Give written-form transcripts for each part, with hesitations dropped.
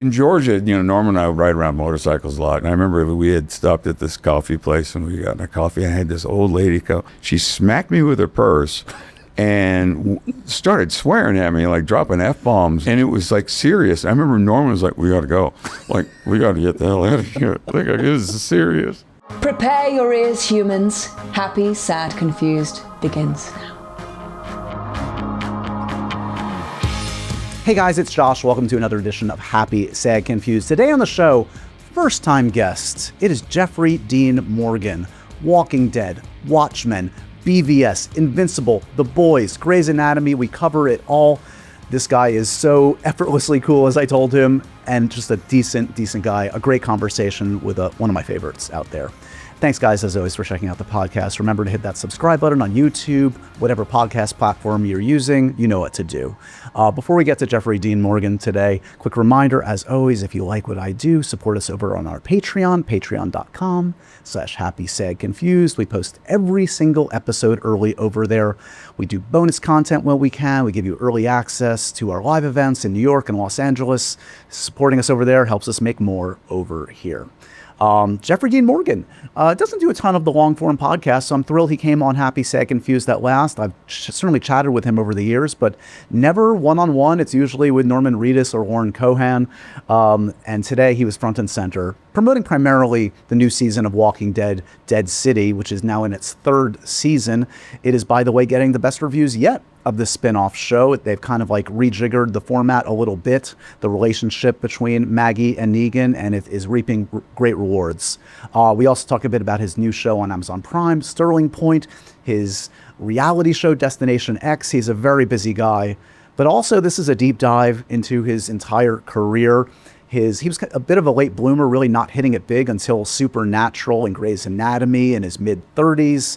In Georgia, Norman and I would ride around motorcycles a lot. And I remember we had stopped at this coffee place and we got in a coffee and I had this old lady come. She smacked me with her purse and started swearing at me, like dropping F-bombs. And it was like serious. I remember Norman was like, we got to go. Like, we got to get the hell out of here. Like, this is serious. Prepare your ears, humans. Happy, Sad, Confused begins now. Hey guys, it's Josh. Welcome to another edition of Happy, Sad, Confused. Today on the show, first-time guest. It is Jeffrey Dean Morgan. Walking Dead, Watchmen, BVS, Invincible, The Boys, Grey's Anatomy. We cover it all. This guy is so effortlessly cool, as I told him, and just a decent guy. A great conversation with one of my favorites out there. Thanks, guys, as always, for checking out the podcast. Remember to hit that subscribe button on YouTube, whatever podcast platform you're using, you know what to do. Before we get to Jeffrey Dean Morgan today, quick reminder, as always, if you like what I do, support us over on our Patreon, patreon.com/happysadconfused. We post every single episode early over there. We do bonus content when we can. We give you early access to our live events in New York and Los Angeles. Supporting us over there helps us make more over here. Jeffrey Dean Morgan doesn't do a ton of the long-form podcast, so I'm thrilled he came on Happy, Sad, Confused at last. I've certainly chatted with him over the years, but never one-on-one. It's usually with Norman Reedus or Warren Cohan, and today he was front and center, promoting primarily the new season of Walking Dead, Dead City, which is now in its third season. It is, by the way, getting the best reviews yet of the spin-off show. They've kind of like rejiggered the format a little bit, the relationship between Maggie and Negan, and it is reaping great rewards. We also talk a bit about his new show on Amazon Prime, Sterling Point, his reality show Destination X. He's a very busy guy, but also this is a deep dive into his entire career. He was a bit of a late bloomer, really not hitting it big until Supernatural and Grey's Anatomy in his mid-30s.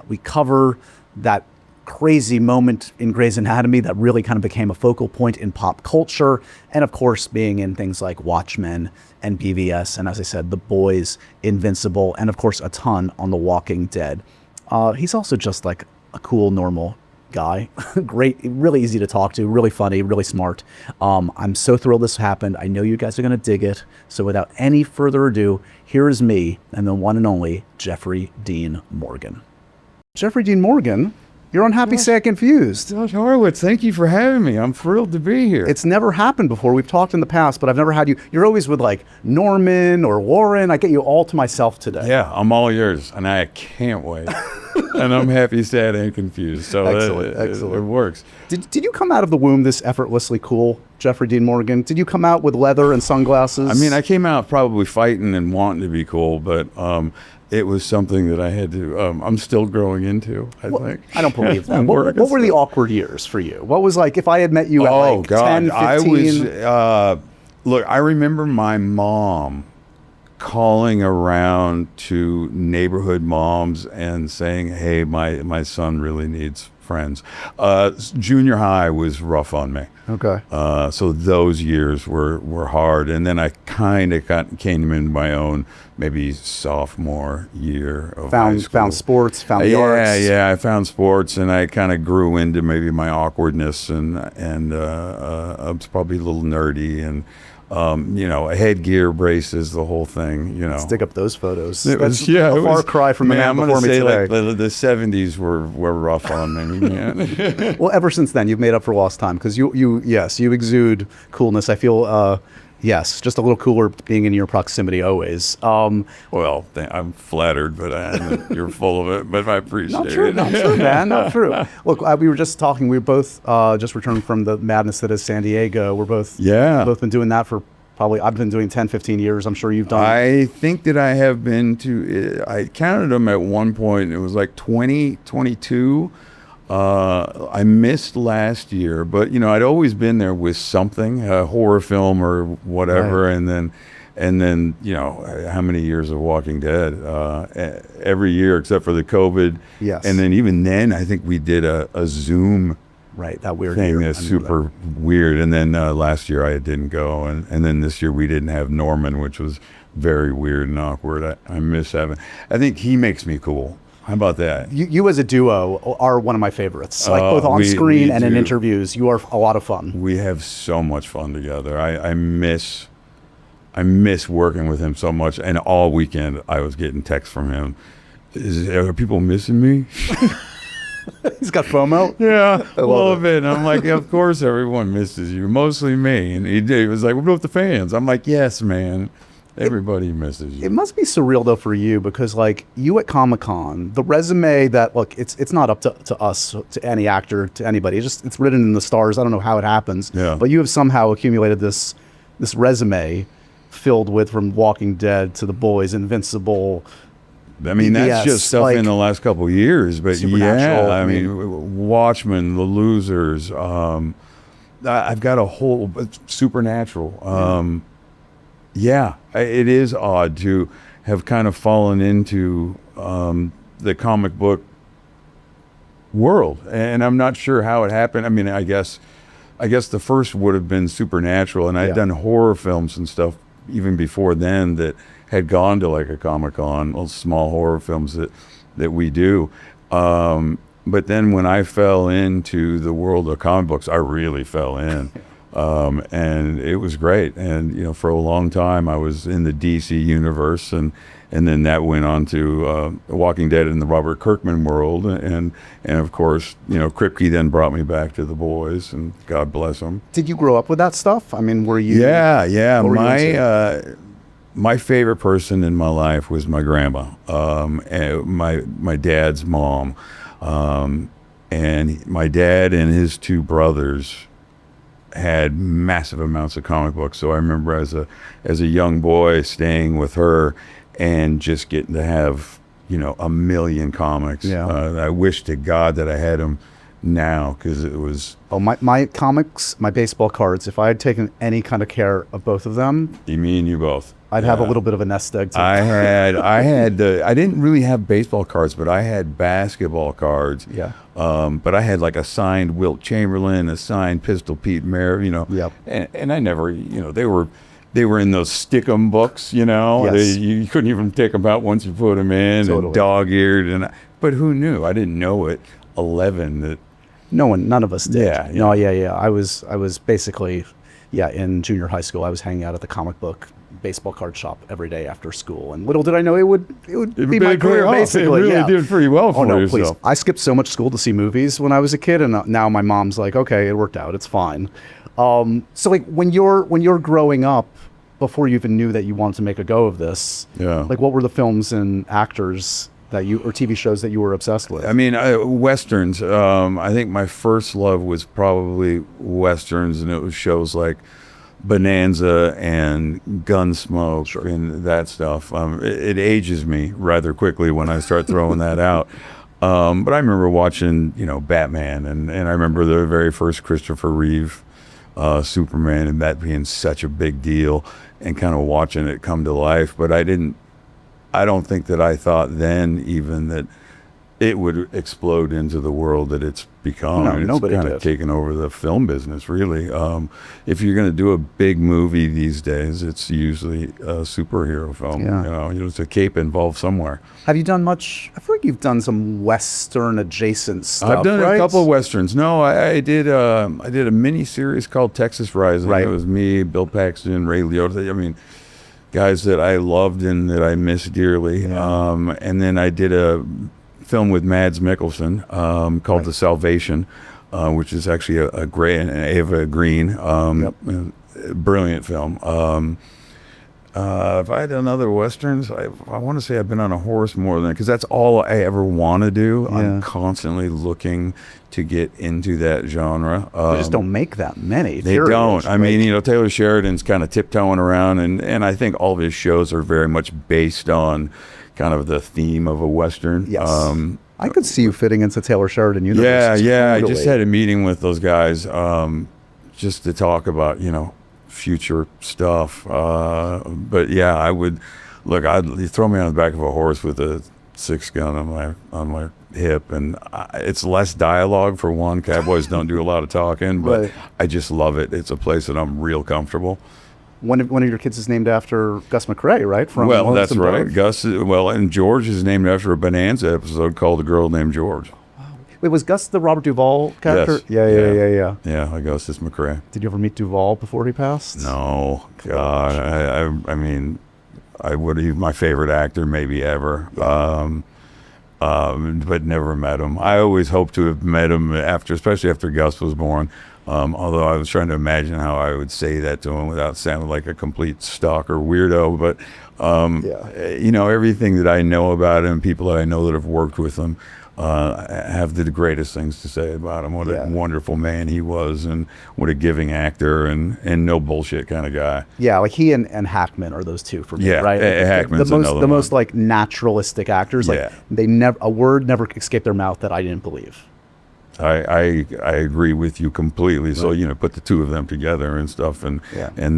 We cover that crazy moment in Grey's Anatomy that really kind of became a focal point in pop culture, and of course being in things like Watchmen and BVS, and as I said, The Boys, Invincible, and of course a ton on The Walking Dead. He's also just like a cool, normal guy. Great, really easy to talk to, really funny, really smart. I'm so thrilled this happened. I know you guys are going to dig it. So without any further ado, here is me and the one and only Jeffrey Dean Morgan. Jeffrey Dean Morgan, you're on Happy, Sad, Confused. Josh Horowitz, thank you for having me. I'm thrilled to be here. It's never happened before. We've talked in the past, but I've never had you. You're always with like Norman or Warren. I get you all to myself today. Yeah, I'm all yours, and I can't wait. And I'm happy, sad, and confused. So excellent. It works. Did you come out of the womb this effortlessly cool, Jeffrey Dean Morgan? Did you come out with leather and sunglasses? I mean, I came out probably fighting and wanting to be cool, but it was something that I had to, I'm still growing into, I think. I don't believe that. What were the awkward years for you? What was like, if I had met you at 10, 15? Look, I remember my mom calling around to neighborhood moms and saying, hey, my son really needs friends. Junior high was rough on me. Okay. So those years were hard, and then I kind of came into my own maybe sophomore year of high school. Found sports, found the arts. Yeah, I found sports, and I kind of grew into maybe my awkwardness, and I was probably a little nerdy, and headgear, braces, the whole thing, Let's dig up those photos. That's a far cry from the man before me today. Like the 70s were rough on me, man. Well, ever since then, you've made up for lost time, because you exude coolness. I feel, just a little cooler being in your proximity always. Well, I'm flattered, but you're full of it, but I appreciate it. Not true, man, not true. Look, we were just talking, we both just returned from the madness that is San Diego. We're both been doing that for probably, I've been doing 10, 15 years. I'm sure you've done. I think that I have been to, I counted them at one point, it was like 20, 22. I missed last year, but I'd always been there with something, a horror film or whatever, right. and then how many years of Walking Dead? Every year except for the COVID. Yes. And then even then, I think we did a Zoom. Right, that weird thing that's super weird. And then last year I didn't go, and then this year we didn't have Norman, which was very weird and awkward. I miss having. I think he makes me cool. How about that? You as a duo are one of my favorites. Like both on screen and in interviews, you are a lot of fun. We have so much fun together. I miss I miss working with him so much. And all weekend I was getting texts from him. Are people missing me? He's got FOMO. Yeah, a little bit. And I'm like, yeah, of course everyone misses you, mostly me. And he was like, what about the fans? I'm like, yes, man. Everybody misses you. It must be surreal though for you, because like you at Comic-Con, the resume that, look, it's not up to us, to any actor, to anybody. It's written in the stars. I don't know how it happens. Yeah. But you have somehow accumulated this resume filled with, from Walking Dead to The Boys, Invincible. I mean, that's Yes, just stuff like in the last couple of years, but Supernatural, yeah, I mean, Watchmen, The Losers. I've got a whole Supernatural. Yeah, it is odd to have kind of fallen into the comic book world, and I'm not sure how it happened. I mean, I guess the first would have been Supernatural, and I'd done horror films and stuff even before then that had gone to like a Comic-Con, little small horror films that we do. But then when I fell into the world of comic books, I really fell in. And it was great. And, you know, for a long time I was in the DC universe, and then that went on to Walking Dead in the Robert Kirkman world. And of course, you know, Kripke then brought me back to The Boys, and God bless him. Did you grow up with that stuff? I mean, were you? Yeah. What were you into? My favorite person in my life was my grandma, and my dad's mom. And my dad and his two brothers had massive amounts of comic books. So I remember as a young boy staying with her and just getting to have, you know, a million comics. Yeah. I wish to God that I had them now, because it was... Oh, my comics, my baseball cards, if I had taken any kind of care of both of them... You mean you both. I'd have a little bit of a nest egg too. I didn't really have baseball cards, but I had basketball cards. Yeah. But I had like a signed Wilt Chamberlain, a signed Pistol Pete Mayer, you know. Yep. And I never, you know, they were in those stick-em books, you know. Yes. You couldn't even take them out once you put them in, Totally. and dog-eared. But who knew? I didn't know at 11 that... None of us did. Yeah. No, yeah. I was basically, in junior high school, I was hanging out at the comic book baseball card shop every day after school, and little did I know it would be my career, basically. It really did pretty well for yourself. Please. I skipped so much school to see movies when I was a kid, and now my mom's like, okay, it worked out, it's fine. So like when you're growing up, before you even knew that you wanted to make a go of this, like what were the films and actors that or TV shows that you were obsessed with? I mean, Westerns. I think my first love was probably Westerns, and it was shows like Bonanza and Gunsmoke and that stuff. It ages me rather quickly when I start throwing that out. But I remember watching, you know, Batman, and I remember the very first Christopher Reeve Superman, and that being such a big deal, and kind of watching it come to life. But I don't think that I thought then even that it would explode into the world that it's become. No, I mean, nobody it's kind of taken over the film business, really. If you're going to do a big movie these days, it's usually a superhero film. Yeah. You know, it's a cape involved somewhere. Have you done much? I feel like you've done some Western adjacent stuff. I've done right? a couple of Westerns. No, I did a mini series called Texas Rising. Right. It was me, Bill Paxton, Ray Liotta. I mean, guys that I loved and that I miss dearly. Yeah. And then I did a film with Mads Mikkelsen called The Salvation, which is actually a great, and Ava Green, brilliant film. If I had done other Westerns, I want to say I've been on a horse more than, because that's all I ever want to do. Yeah. I'm constantly looking to get into that genre. They just don't make that many. They don't. I mean, you know, Taylor Sheridan's kind of tiptoeing around, and I think all of his shows are very much based on kind of the theme of a Western. Yes. I could see you fitting into Taylor Sheridan universe. Yeah. Totally. I just had a meeting with those guys just to talk about, you know, future stuff. But yeah, I would you throw me on the back of a horse with a 6-gun on my hip, and it's less dialogue for one. Cowboys don't do a lot of talking, but Right. I just love it. It's a place that I'm real comfortable. One of your kids is named after Gus McRae, right? From Well, Lois that's and right. Clark. And George is named after a Bonanza episode called "The Girl Named George." Wait, was Gus the Robert Duvall character? Yes. Yeah, Augustus McCrae. Did you ever meet Duvall before he passed? No, God, I mean, he's my favorite actor maybe ever. But never met him. I always hoped to have met him especially after Gus was born. Although I was trying to imagine how I would say that to him without sounding like a complete stalker weirdo. But everything that I know about him, people that I know that have worked with him, have the greatest things to say about him. What a wonderful man he was, and what a giving actor, and no bullshit kind of guy. Yeah, like he and Hackman are those two for me, right? Hackman's the most like naturalistic actors. Like they never, a word never escaped their mouth that I didn't believe. I agree with you completely. Right. So put the two of them together and stuff, and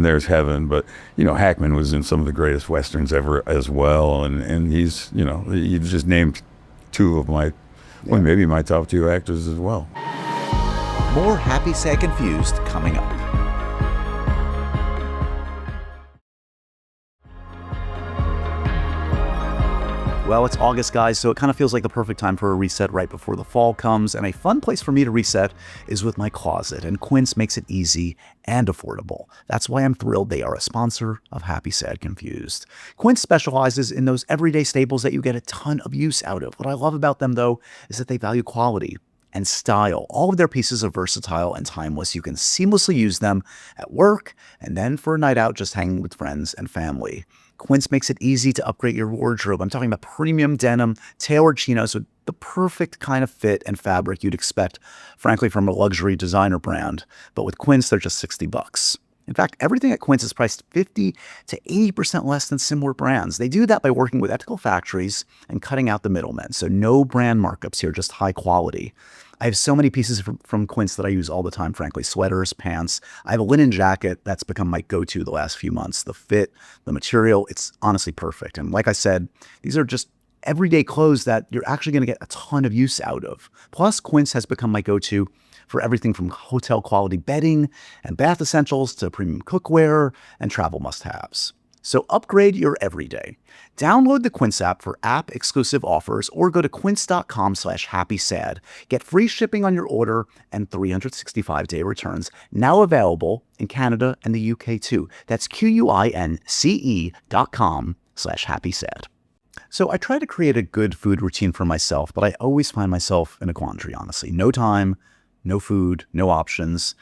there's heaven. But Hackman was in some of the greatest westerns ever as well, and he's you just named two of my maybe my top two actors as well. More Happy, Sad, Confused coming up. Well, it's August, guys, so it kind of feels like the perfect time for a reset right before the fall comes, and a fun place for me to reset is with my closet, and Quince makes it easy and affordable. That's why I'm thrilled they are a sponsor of Happy, Sad, Confused. Quince specializes in those everyday staples that you get a ton of use out of. What I love about them, though, is that they value quality and style. All of their pieces are versatile and timeless. You can seamlessly use them at work and then for a night out just hanging with friends and family. Quince makes it easy to upgrade your wardrobe. I'm talking about premium denim, tailored chinos with the perfect kind of fit and fabric you'd expect, frankly, from a luxury designer brand. But with Quince, they're just $60. In fact, everything at Quince is priced 50 to 80% less than similar brands. They do that by working with ethical factories and cutting out the middlemen. So no brand markups here, just high quality. I have so many pieces from Quince that I use all the time, frankly. Sweaters, pants. I have a linen jacket that's become my go-to the last few months. The fit, the material, it's honestly perfect. And like I said, these are just everyday clothes that you're actually going to get a ton of use out of. Plus, Quince has become my go-to for everything from hotel quality bedding and bath essentials to premium cookware and travel must-haves. So upgrade your everyday. Download the Quince app for app-exclusive offers or go to quince.com/happysad. Get free shipping on your order and 365-day returns. Now available in Canada and the UK too. That's QUINCE.com/happysad. So I try to create a good food routine for myself, but I always find myself in a quandary, honestly. No time, no food, no options.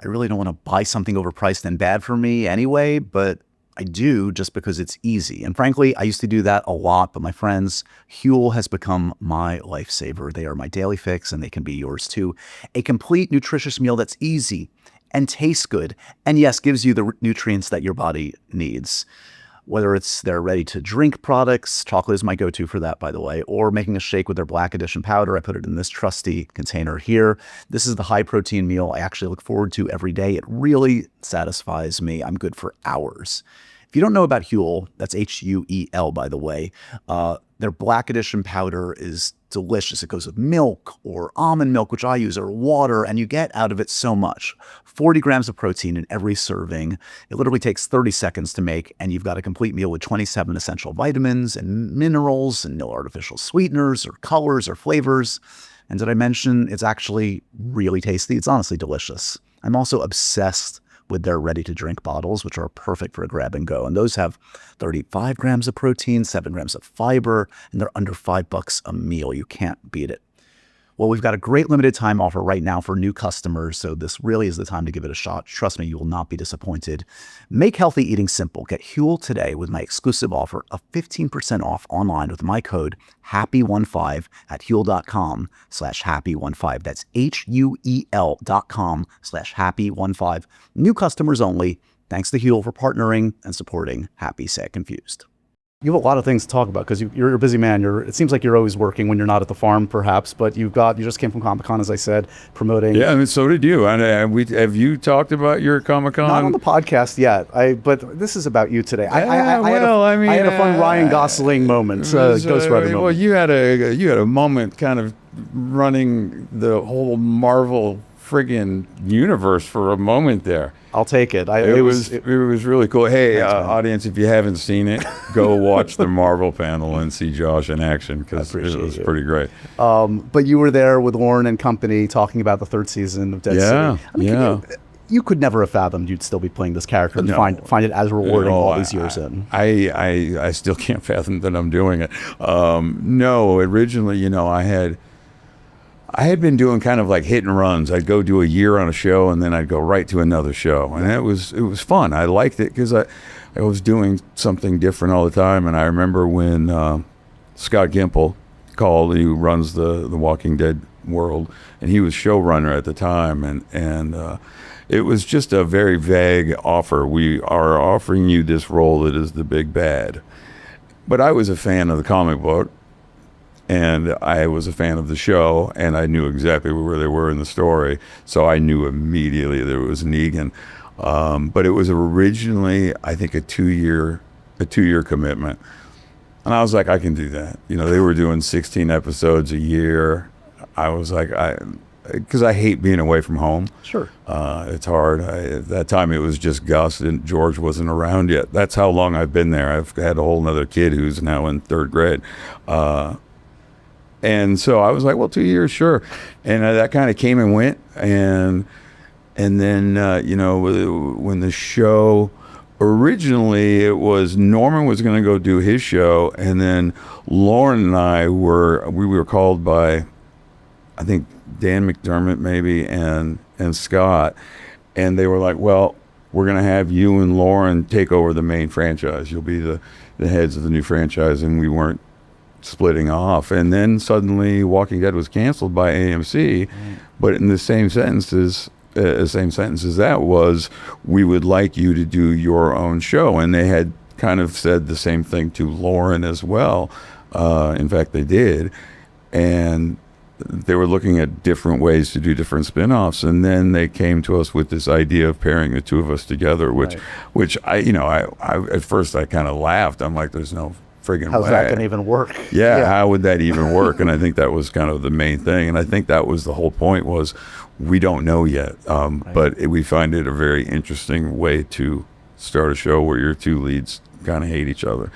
I really don't want to buy something overpriced and bad for me anyway, but I do just because it's easy. And frankly, I used to do that a lot, but my friends, Huel has become my lifesaver. They are my daily fix, and they can be yours too. A complete nutritious meal that's easy and tastes good, and yes, gives you the nutrients that your body needs. Whether it's their ready-to-drink products, chocolate is my go-to for that, by the way, or making a shake with their Black Edition powder. I put it in this trusty container here. This is the high-protein meal I actually look forward to every day. It really satisfies me. I'm good for hours. If you don't know about Huel, that's Huel, by the way, their Black Edition powder is delicious. It goes with milk or almond milk, which I use, or water, and you get out of it so much. 40 grams of protein in every serving. It literally takes 30 seconds to make, and you've got a complete meal with 27 essential vitamins and minerals and no artificial sweeteners or colors or flavors. And did I mention it's actually really tasty? It's honestly delicious. I'm also obsessed with their ready-to-drink bottles, which are perfect for a grab and go. And those have 35 grams of protein, 7 grams of fiber, and they're under $5 a meal. You can't beat it. Well, we've got a great limited time offer right now for new customers, so this really is the time to give it a shot. Trust me, you will not be disappointed. Make healthy eating simple. Get Huel today with my exclusive offer of 15% off online with my code HAPPY15 at Huel.com/happy15. That's HUEL.com/happy15. New customers only. Thanks to Huel for partnering and supporting Happy, Sad, Confused. You have a lot of things to talk about because you're a busy man. It seems like you're always working when you're not at the farm, perhaps. But you just came from Comic-Con, as I said, promoting. Yeah, I mean, so did you. And have you talked about your Comic-Con? Not on the podcast yet. But this is about you today. I had a fun Ryan Gosling moment, Ghost Rider moment. Well, you had a moment kind of running the whole Marvel friggin' universe for a moment there. I'll take it. It was really cool. Hey, audience, if you haven't seen it, go watch the Marvel panel and see Josh in action, because it was pretty great. But you were there with Lauren and company talking about the third season of Dead City. I mean, you could never have fathomed you'd still be playing this character and find it as rewarding all these years in. I still can't fathom that I'm doing it. No, originally, I had been doing kind of like hit and runs. I'd go do a year on a show, and then I'd go right to another show, and it was fun. I liked it because I was doing something different all the time. And I remember when Scott Gimple called, who runs the Walking Dead world, and he was showrunner at the time, and it was just a very vague offer. We are offering you this role that is the big bad. But I was a fan of the comic book, and I was a fan of the show, and I knew exactly where they were in the story, so I knew immediately that it was Negan. But it was originally, I think, a two-year commitment, and I was like, I can do that. They were doing 16 episodes a year. I was like, because I hate being away from home. Sure. It's hard. At that time, it was just Gus, and George wasn't around yet. That's how long I've been there. I've had a whole other kid who's now in third grade. And so I was like, well, 2 years, sure. And that kind of came and went. And then, when the show, originally it was Norman was going to go do his show. And then Lauren and I were called by, I think, Dan McDermott maybe, and Scott. And they were like, well, we're going to have you and Lauren take over the main franchise. You'll be the heads of the new franchise. And we weren't splitting off. And then suddenly Walking Dead was canceled by AMC, but in the same sentence as that was, we would like you to do your own show. And they had kind of said the same thing to Lauren as well. In fact, they did. And they were looking at different ways to do different spin-offs, and then they came to us with this idea of pairing the two of us together, which I at first I kind of laughed. I'm like, there's no friggin' How's way. that going to even work? Yeah, how would that even work? And I think that was kind of the main thing, and I think that was the whole point, was we don't know yet, but we find it a very interesting way to start a show where your two leads kind of hate each other.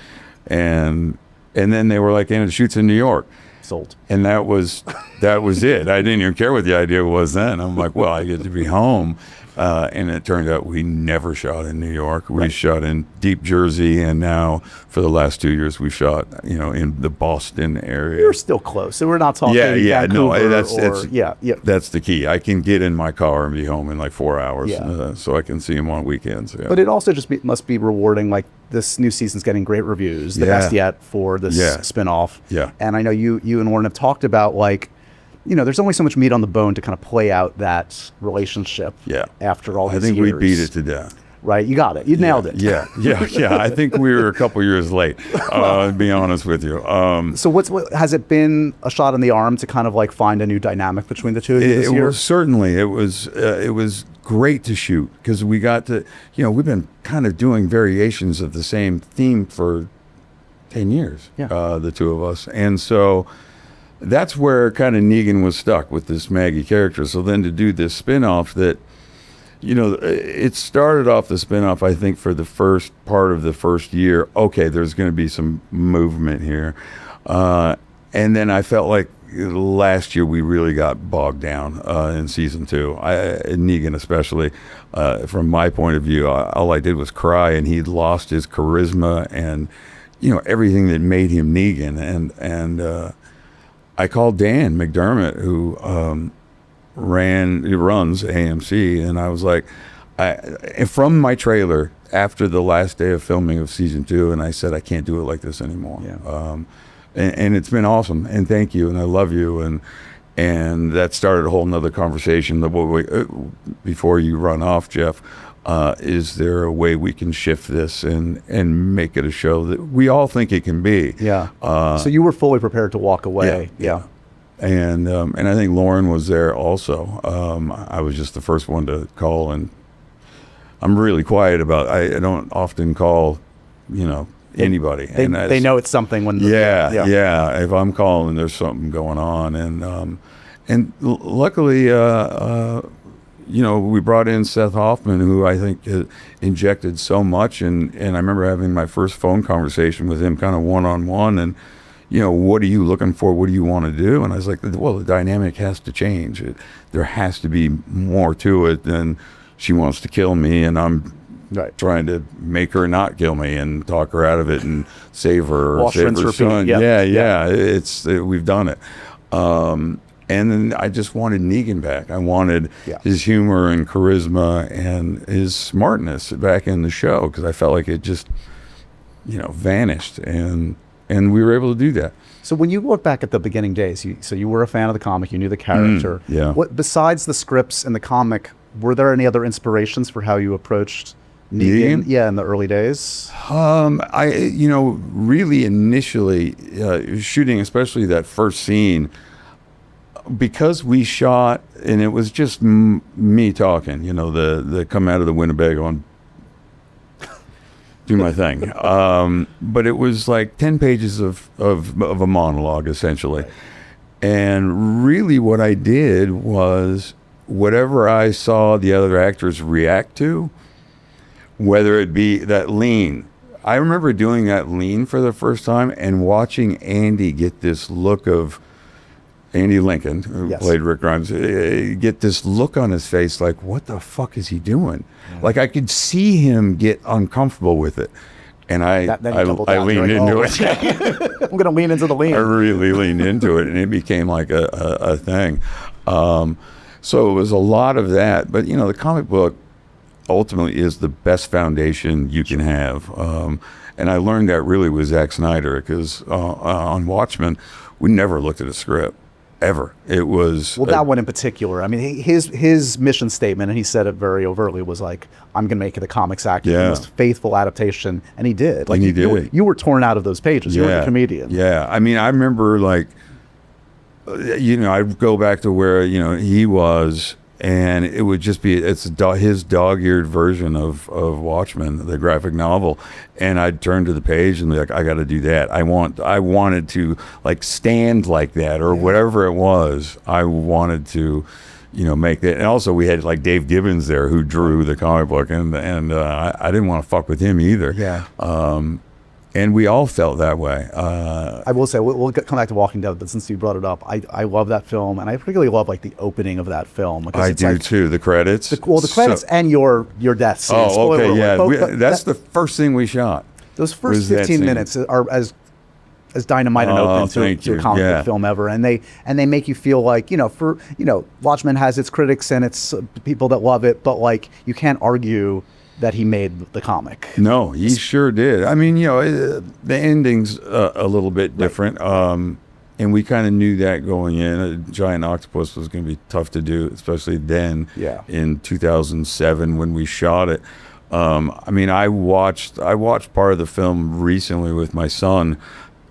And then they were like, and it shoots in New York. Sold. And that was it. I didn't even care what the idea was then. I'm like, well, I get to be home. And it turned out we never shot in New York. We shot in deep Jersey, and now for the last 2 years we shot, in the Boston area. You're still close, so we're not talking Vancouver that's the key. I can get in my car and be home in like 4 hours, so I can see him on weekends. Yeah. But it also must be rewarding. Like, this new season's getting great reviews, the best yet for this spinoff. Yeah. And I know you and Warren have talked about, like, there's only so much meat on the bone to kind of play out that relationship after all these years. I think we beat it to death. Right, you got it. You nailed it. Yeah. I think we were a couple years late, to be honest with you. So what has it been a shot in the arm to kind of like find a new dynamic between the two of you this year? Certainly. It was great to shoot, because we got to, we've been kind of doing variations of the same theme for 10 years, the two of us. And so that's where kind of Negan was stuck with this Maggie character. So then to do this spinoff that, it started off the spinoff, I think, for the first part of the first year. Okay, there's going to be some movement here. And then I felt like last year we really got bogged down in season 2. Negan especially, from my point of view, all I did was cry, and he'd lost his charisma and, everything that made him Negan. And I called Dan McDermott, who runs AMC, and I was like, from my trailer after the last day of filming of season 2, and I said, I can't do it like this anymore. And it's been awesome, and thank you, and I love you, and that started a whole nother conversation. Before you run off, Jeff, is there a way we can shift this and make it a show that we all think it can be? So you were fully prepared to walk away. And I think Lauren was there also. I was just the first one to call, and I'm really quiet about. I don't often call, anybody. They know it's something when. If I'm calling, there's something going on, and luckily we brought in Seth Hoffman, who I think injected so much, and I remember having my first phone conversation with him, kind of one-on-one, and what are you looking for? What do you want to do? And I was like, well, the dynamic has to change. There has to be more to it than she wants to kill me, and I'm trying to make her not kill me and talk her out of it and save her or save her son. Yep. We've done it. And then I just wanted Negan back. I wanted his humor and charisma and his smartness back in the show, because I felt like it just, vanished. And we were able to do that. So when you look back at the beginning days, so you were a fan of the comic, you knew the character. What, besides the scripts and the comic, were there any other inspirations for how you approached Negan? Yeah, in the early days. Really initially shooting, especially that first scene, because we shot and it was just me talking. The come out of the Winnebago and do my thing. But it was like 10 pages of a monologue, essentially. And really what I did was whatever I saw the other actors react to, whether it be that lean. I remember doing that lean for the first time and watching Andy get this look of, Andy Lincoln, who played Rick Grimes, get this look on his face like, what the fuck is he doing? Like I could see him get uncomfortable with it. And I leaned into it. I'm going to lean into the lean. I really leaned into it, and it became like a thing. So it was a lot of that. But, the comic book ultimately is the best foundation you can have. And I learned that really with Zack Snyder, because on Watchmen, we never looked at a script. Ever. It was that one in particular. I mean, his mission statement, and he said it very overtly, was like, "I'm going to make it a comics accurate, the most faithful adaptation," and he did. Like you were torn out of those pages. You were the comedian. Yeah, I mean, I remember I'd go back to where he was, and it would just be his dog-eared version of Watchmen, the graphic novel, and I'd turn to the page and be like, I got to do that. I wanted to stand like that, or whatever it was. I wanted to, make that. And also we had Dave Gibbons there, who drew the comic book, and I didn't want to fuck with him either. Yeah. And we all felt that way. I will say, we'll come back to Walking Dead, but since you brought it up, I love that film, and I particularly love the opening of that film. I do too. The credits. The credits and your death scene. Oh, okay, yeah. That's the first thing we shot. Those first 15 minutes are as dynamite and open to a comic book film ever, and they make you feel like Watchmen has its critics and its people that love it, but you can't argue that he made the comic. No, he sure did. I mean, the ending's a little bit different, and we kind of knew that going in. A giant octopus was going to be tough to do, especially then in 2007 when we shot it. I mean, I watched part of the film recently with my son,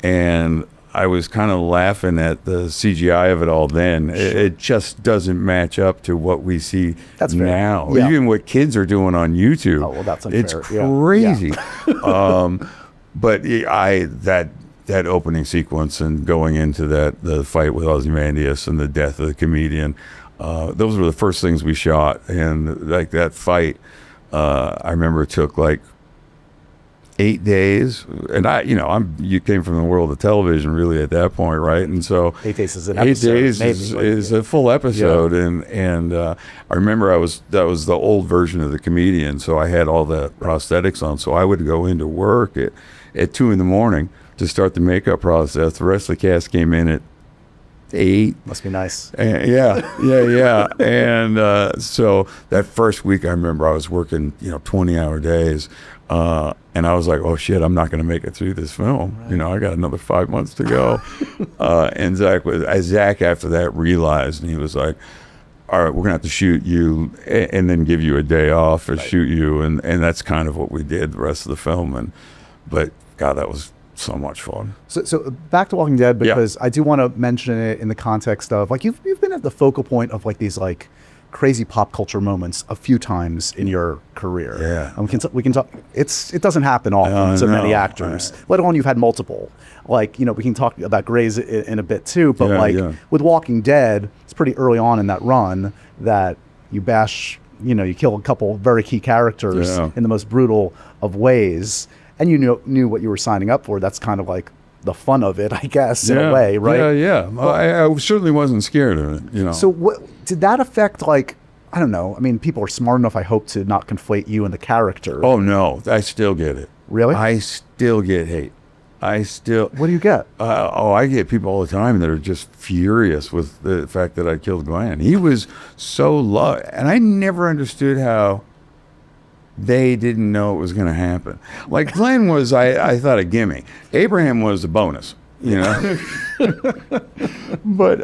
and I was kind of laughing at the CGI of it all then. Sure. It just doesn't match up to what we see now. Yeah. Even what kids are doing on YouTube. Oh, well, that's unfair. It's crazy. Yeah. But that opening sequence and going into the fight with Ozymandias and the death of the comedian, those were the first things we shot. And that fight, I remember it took 8 days, and you came from the world of television really at that point, right? And so 8 days is an episode. 8 days is a full episode, and I remember that was the old version of the comedian, so I had all the prosthetics on, so I would go into work at 2 a.m. to start the makeup process. The rest of the cast came in at 8. Must be nice. And, yeah. And so that first week, I remember I was working 20-hour days. And I was like, oh shit, I'm not going to make it through this film. Right. I got another 5 months to go. And Zack after that realized, and he was like, all right, we're going to have to shoot you and then give you a day off or shoot you. And that's kind of what we did the rest of the film. But God, that was so much fun. So back to Walking Dead, because I do want to mention it in the context of you've been at the focal point of these crazy pop culture moments a few times in your career. Yeah. And we can talk. It doesn't happen often to many actors, let alone you've had multiple. We can talk about Grey's in a bit too, but with Walking Dead, it's pretty early on in that run that you bash, you kill a couple very key characters in the most brutal of ways, and you knew what you were signing up for. That's kind of like the fun of it, I guess, in a way, right? Yeah. Well, I certainly wasn't scared of it, So what did that affect, like, I don't know. I mean, people are smart enough, I hope, to not conflate you and the character. Oh, no. I still get it. Really? I still get hate. What do you get? I get people all the time that are just furious with the fact that I killed Glenn. He was so loved, and I never understood how they didn't know it was going to happen. Like Glenn was, I thought, a gimme. Abraham was a bonus, But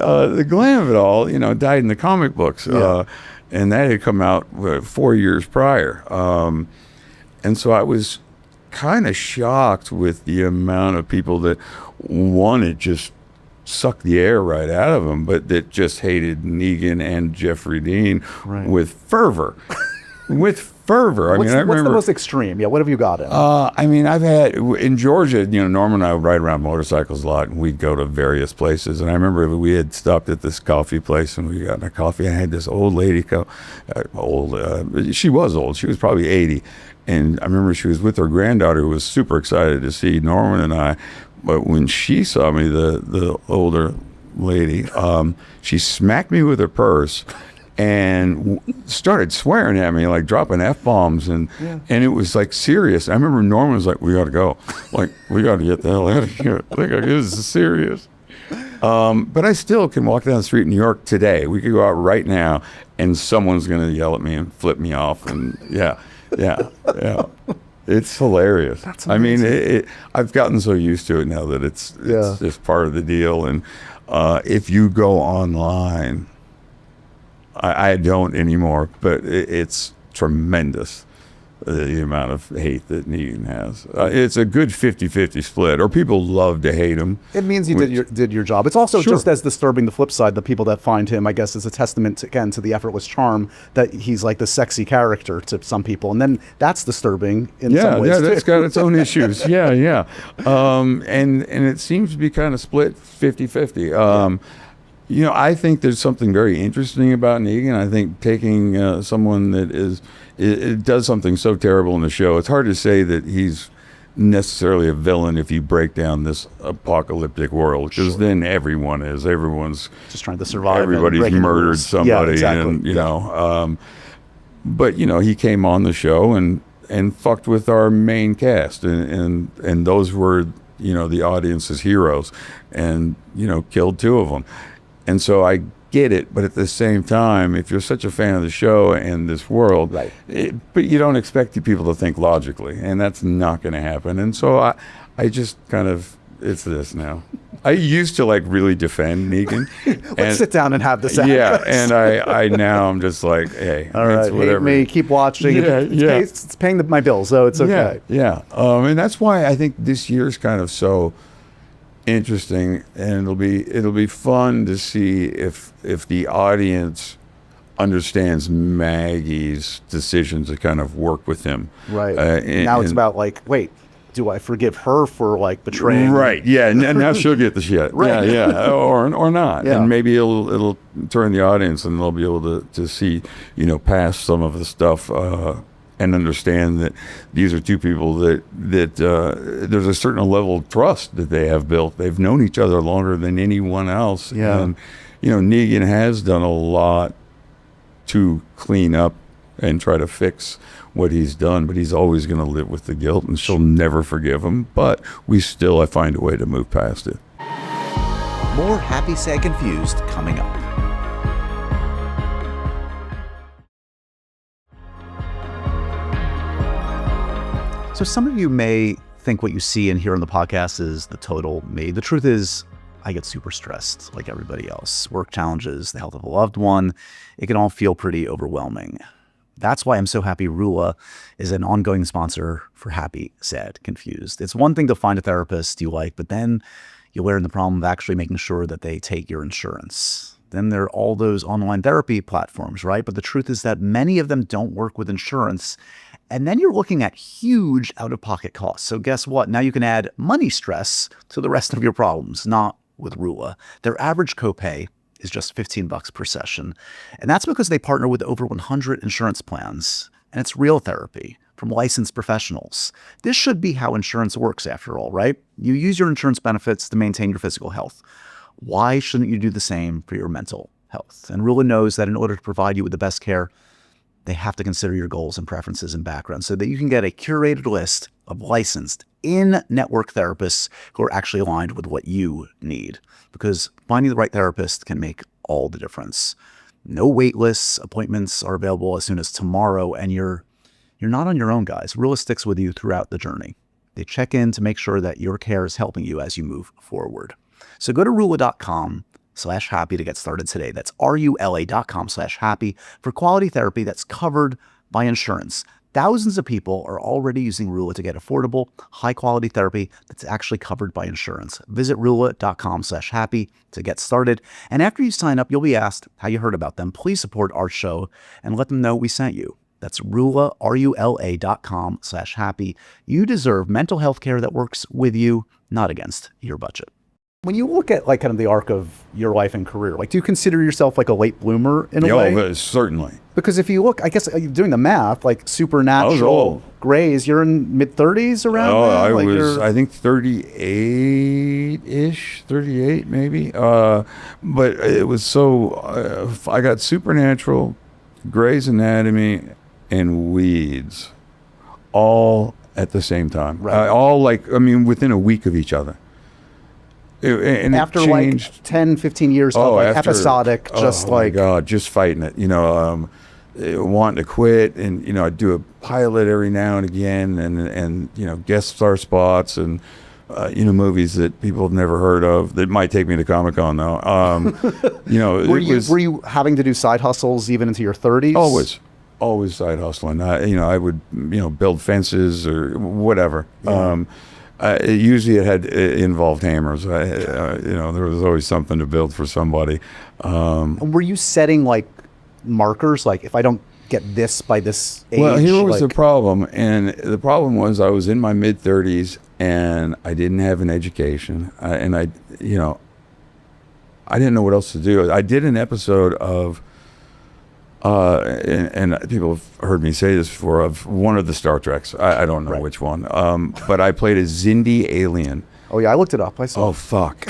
the Glenn of it all, died in the comic books, and that had come out 4 years prior. And so I was kind of shocked with the amount of people that wanted just suck the air right out of him, but that just hated Negan and Jeffrey Dean with fervor. With fervor. I remember. What's the most extreme? Yeah, what have you got in? I've had, in Georgia, Norman and I would ride around motorcycles a lot, and we'd go to various places. And I remember we had stopped at this coffee place, and we got a coffee. I had this old lady she was old. She was probably 80. And I remember she was with her granddaughter, who was super excited to see Norman and I. But when she saw me, the older lady, she smacked me with her purse and started swearing at me, like dropping F-bombs. And it was like serious. I remember Norman was like, we got to go. Like, we got to get the hell out of here. Like, this is serious. But I still can walk down the street in New York today. We could go out right now and someone's going to yell at me and flip me off. And yeah. It's hilarious. That's amazing. I mean, I've gotten so used to it now that it's just part of the deal. And if you go online, I don't anymore, but it's tremendous, the amount of hate that Negan has. It's a good 50-50 split, or people love to hate him. It means you did your job. It's also just as disturbing, the flip side, the people that find him, I guess, is a testament, again, to the effortless charm that he's like the sexy character to some people. And then that's disturbing in some ways, too. That's got its own issues. And it seems to be kind of split 50-50. I think there's something very interesting about Negan. I think taking someone that it does something so terrible in the show, it's hard to say that he's necessarily a villain if you break down this apocalyptic world, because then everyone's just trying to survive. Everybody's murdered somebody. Yeah, exactly. And, but, he came on the show and fucked with our main cast. And those were, the audience's heroes, and, killed two of them. And so I get it, but at the same time, if you're such a fan of the show and this world, but you don't expect people to think logically, and that's not going to happen. And so I just kind of, it's this now. I used to really defend Negan. Let's sit down and have this. Yeah, and I now I'm just like, hey, all right, whatever. Hate me, keep watching. It's paying my bills, so it's okay. Yeah. And that's why I think this year's kind of so interesting, and it'll be fun to see if the audience understands Maggie's decision to kind of work with him. Right. Now it's about wait, do I forgive her for betraying? Right. Yeah. And now she'll get the shit. Right. Yeah. Or not. Yeah. And maybe it'll turn the audience, and they'll be able to see past some of the stuff. And understand that these are two people that there's a certain level of trust that they have built. They've known each other longer than anyone else. Yeah. And, Negan has done a lot to clean up and try to fix what he's done, but he's always going to live with the guilt, and she'll never forgive him. But I find a way to move past it. More Happy, Sad, Confused coming up. So some of you may think what you see and hear on the podcast is the total me. The truth is, I get super stressed like everybody else. Work challenges, the health of a loved one, it can all feel pretty overwhelming. That's why I'm so happy Rula is an ongoing sponsor for Happy, Sad, Confused. It's one thing to find a therapist you like, but then you learn the problem of actually making sure that they take your insurance. Then there are all those online therapy platforms, right? But the truth is that many of them don't work with insurance. And then you're looking at huge out-of-pocket costs. So guess what? Now you can add money stress to the rest of your problems, not with Rula. Their average copay is just $15 per session. And that's because they partner with over 100 insurance plans. And it's real therapy from licensed professionals. This should be how insurance works after all, right? You use your insurance benefits to maintain your physical health. Why shouldn't you do the same for your mental health? And Rula knows that in order to provide you with the best care, they have to consider your goals and preferences and background so that you can get a curated list of licensed in-network therapists who are actually aligned with what you need. Because finding the right therapist can make all the difference. No wait lists, appointments are available as soon as tomorrow, and you're not on your own, guys. Rula sticks with you throughout the journey. They check in to make sure that your care is helping you as you move forward. So go to rula.com/happy to get started today. That's rula.com/happy for quality therapy that's covered by insurance. Thousands of people are already using Rula to get affordable, high-quality therapy that's actually covered by insurance. Visit rula.com/happy to get started. And after you sign up, you'll be asked how you heard about them. Please support our show and let them know we sent you. That's Rula, rula.com/happy. You deserve mental health care that works with you, not against your budget. When you look at like kind of the arc of your life and career, like do you consider yourself like a late bloomer in a way? Oh, certainly. Because if you look, I guess you're doing the math, like I was Supernatural, old. Grays, you're in mid-30s around Oh, then? I Like was, you're- I think 38-ish, 38 maybe. But it was so, I got Supernatural, Grey's Anatomy, and Weeds all at the same time. Right. All like, I mean, within a week of each other. And after it changed. like 10, 15 years of like episodic, just oh like, my God, just fighting it, wanting to quit, and I'd do a pilot every now and again, and guest star spots, and movies that people have never heard of that might take me to Comic-Con though. were you having to do side hustles even into your 30s? Always side hustling. I would build fences or whatever. Yeah. Usually it involved hammers. There was always something to build for somebody. And were you setting like markers, like if I don't get this by this age? Well, here was the like- problem, and the problem was I was in my mid-30s and I didn't have an education, and I didn't know what else to do. I did an episode of, and people have heard me say this before, of one of the Star Treks. I don't know Right. which one, but I played a Xindi alien. Oh yeah, I looked it up. I saw. Oh, fuck.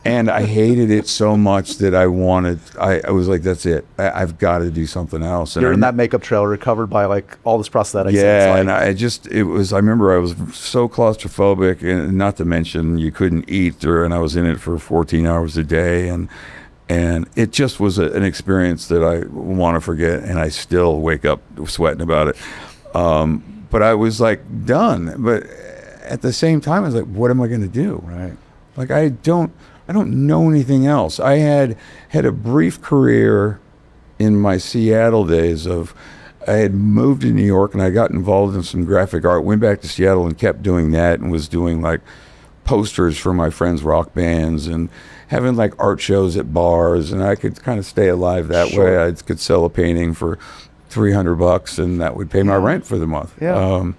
And I hated it so much that I was like, that's it. I've got to do something else. And You're I in that makeup trailer covered by like all this prosthetics. Yeah, and and I remember I was so claustrophobic, and not to mention you couldn't eat, and I was in it for 14 hours a day, and it just was an experience that I want to forget, and I still wake up sweating about it. But I was like done. But at the same time, I was like, what am I going to do? Right. Like I don't know anything else. I had a brief career in my Seattle days I had moved to New York and I got involved in some graphic art, went back to Seattle and kept doing that, and was doing like posters for my friends' rock bands and having like art shows at bars, and I could kind of stay alive that Sure. way. I could sell a painting for $300 and that would pay my rent for the month. Yeah.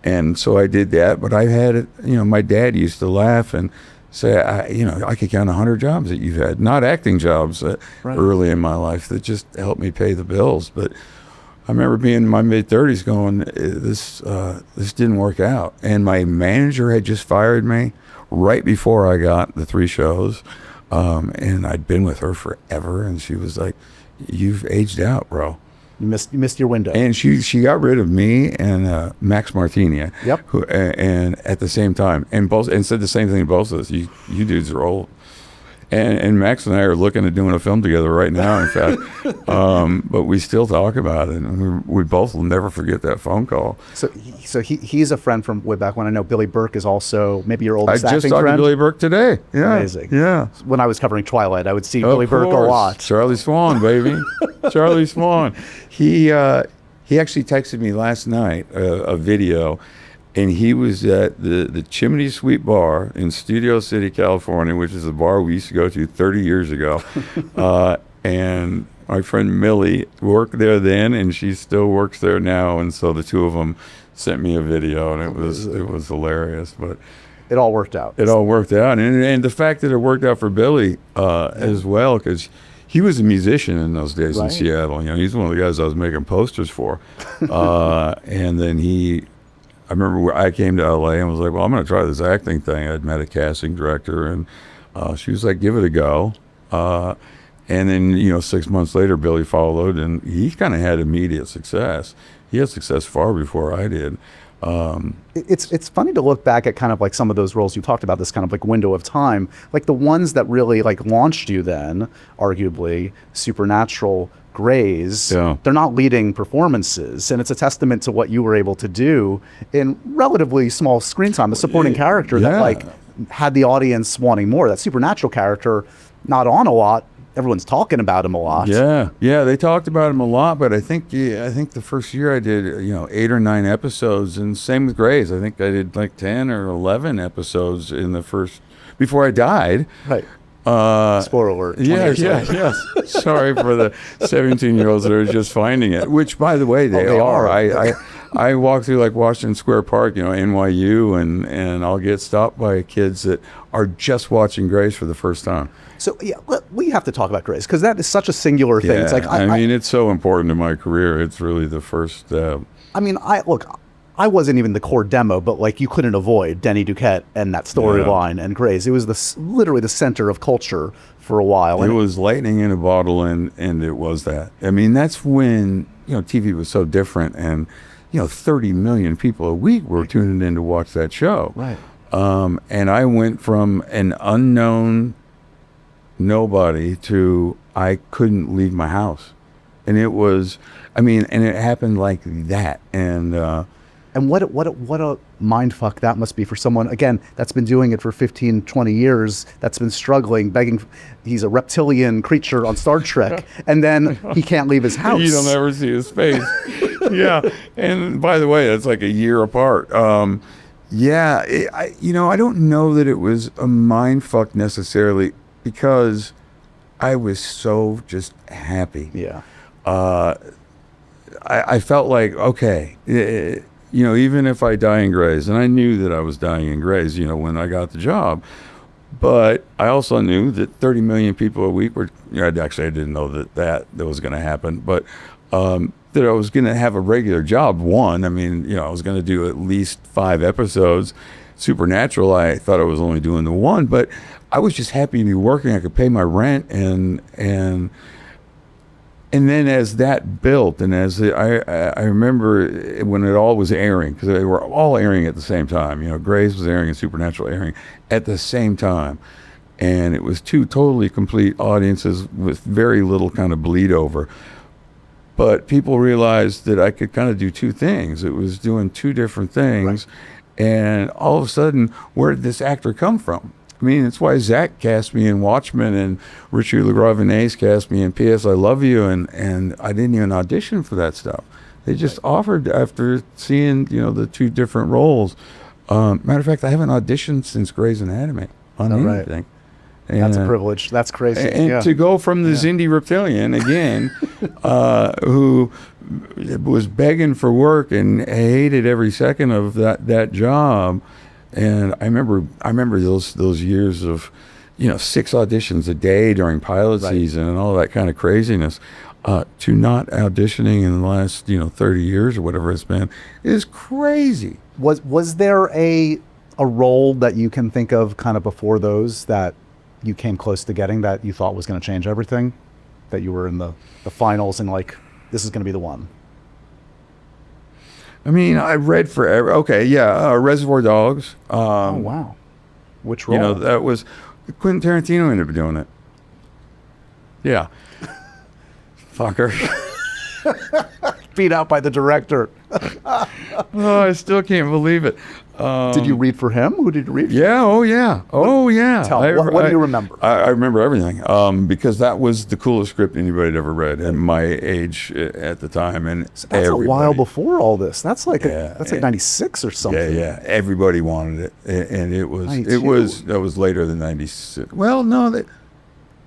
And so I did that, but I had my dad used to laugh and say, I could count 100 jobs that you've had, not acting jobs Right. early in my life that just helped me pay the bills. But I remember being in my mid-30s going, this didn't work out. And my manager had just fired me right before I got the 3 shows. And I'd been with her forever. And she was like, you've aged out, bro. You missed your window. And she got rid of me and Max Martinia. Yep. And at the same time, and said the same thing to both of us. You dudes are old. And Max and I are looking at doing a film together right now, in fact. But we still talk about it, and we both will never forget that phone call. So he's a friend from way back when. I know Billy Burke is also maybe your I oldest just acting talked friend. to Billy Burke today. Yeah. Amazing. Yeah. When I was covering Twilight, I would see Of Billy Burke a course. lot. Charlie Swan, baby. Charlie Swan. He actually texted me last night a video, and he was at the Chimney Sweet Bar in Studio City, California, which is a bar we used to go to 30 years ago. And my friend Millie worked there then, and she still works there now. And so the two of them sent me a video, and it was hilarious. But It all worked out. It all worked out, and the fact that it worked out for Billy as well, because he was a musician in those days in Seattle. You know, he's one of the guys I was making posters for. And then I remember I came to LA and was like, well, I'm going to try this acting thing. I'd met a casting director, and she was like, give it a go. And then, 6 months later, Billy followed, and he kind of had immediate success. He had success far before I did. It's funny to look back at kind of like some of those roles you talked about, this kind of like window of time, like the ones that really like launched you then, arguably, Supernatural, Grey's, they're not leading performances, and it's a testament to what you were able to do in relatively small screen time, a supporting character that like had the audience wanting more. That Supernatural character, not on a lot, everyone's talking about him a lot. Yeah, they talked about him a lot, but I think the first year I did 8 or 9 episodes, and same with Grey's. I think I did like 10 or 11 episodes in the first before I died. Right. Spoiler alert. Yes. Sorry for the 17-year-olds that are just finding it. Which, by the way, they are. I walk through like Washington Square Park, NYU, and I'll get stopped by kids that are just watching Grey's for the first time. So we have to talk about Grey's because that is such a singular thing. Yeah, It's like it's so important to my career. It's really the first. I wasn't even the core demo, but like you couldn't avoid Denny Duquette and that storyline and Grey's. It was literally the center of culture for a while. It was lightning in a bottle, and it was that. I mean, that's when TV was so different, and 30 million people a week were tuning in to watch that show. Right. And I went from an unknown nobody to I couldn't leave my house, and it was, and it happened like that, and what a mind fuck that must be for someone, again, that's been doing it for 15, 20 years, that's been struggling, begging. He's a reptilian creature on Star Trek, and then he can't leave his house. You don't ever see his face. Yeah, and by the way, that's like a year apart. I don't know that it was a mind fuck necessarily, because I was so just happy. Yeah. I felt like, okay, even if I die in Grey's, and I knew that I was dying in Grey's, when I got the job, but I also knew that 30 million people a week were, actually I didn't know that was going to happen, but that I was going to have a regular job. I was going to do at least 5 episodes. Supernatural, I thought I was only doing the 1, but I was just happy to be working. I could pay my rent, and then as that built, and as I remember when it all was airing, because they were all airing at the same time. Grey's was airing and Supernatural airing at the same time, and it was 2 totally complete audiences with very little kind of bleed over. But people realized that I could kind of do 2 things. It was doing 2 different things. Right. And all of a sudden, where did this actor come from? It's why Zach cast me in Watchmen, and Richard LaGravenese cast me in P.S. I Love You, and I didn't even audition for that stuff. They just offered after seeing, the 2 different roles. Matter of fact, I haven't auditioned since Grey's Anatomy on anything. Right. And that's a privilege. That's crazy. And to go from the Zindi reptilian again, who was begging for work and hated every second of that job, and I remember those years of 6 auditions a day during pilot season and all that kind of craziness, to not auditioning in the last 30 years or whatever it's been is crazy. Was there a role that you can think of kind of before those that you came close to getting that you thought was going to change everything, that you were in the finals and like, this is going to be the one? I read forever. Okay, Reservoir Dogs. Oh, wow. Which role? That was Quentin Tarantino ended up doing it. Yeah. Fucker. Beat out by the director. Oh, I still can't believe it. Did you read for him? Who did you read for? Yeah, oh yeah. Tell me, what do you remember? I remember everything, because that was the coolest script anybody had ever read at my age at the time. And so that's a while before all this. That's like that's like 96 or something. Yeah. Everybody wanted it, and that was later than 96. Well, no,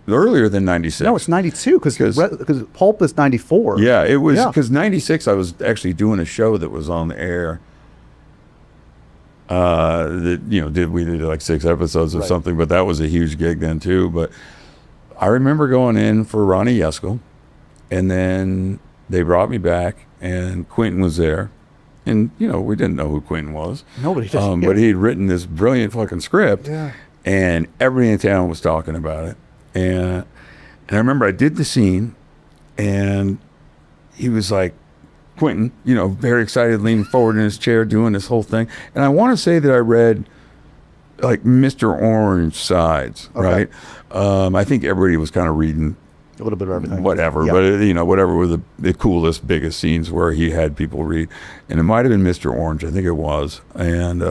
earlier than 96. No, it's 92 because Pulp is 94. Yeah, it was because 96 I was actually doing a show that was on the air. That we did like 6 episodes or something, but that was a huge gig then too. But I remember going in for Ronnie Yesko, and then they brought me back, and Quentin was there, and we didn't know who Quentin was. Nobody did. But he'd written this brilliant fucking script, Yeah. and everybody in town was talking about it. And I remember I did the scene, and he was like, Quentin, very excited, leaning forward in his chair, doing this whole thing. And I want to say that I read like Mr. Orange sides, right? I think everybody was kind of reading A little bit of everything. whatever, Yeah. but whatever were the coolest, biggest scenes where he had people read. And it might have been Mr. Orange, I think it was. And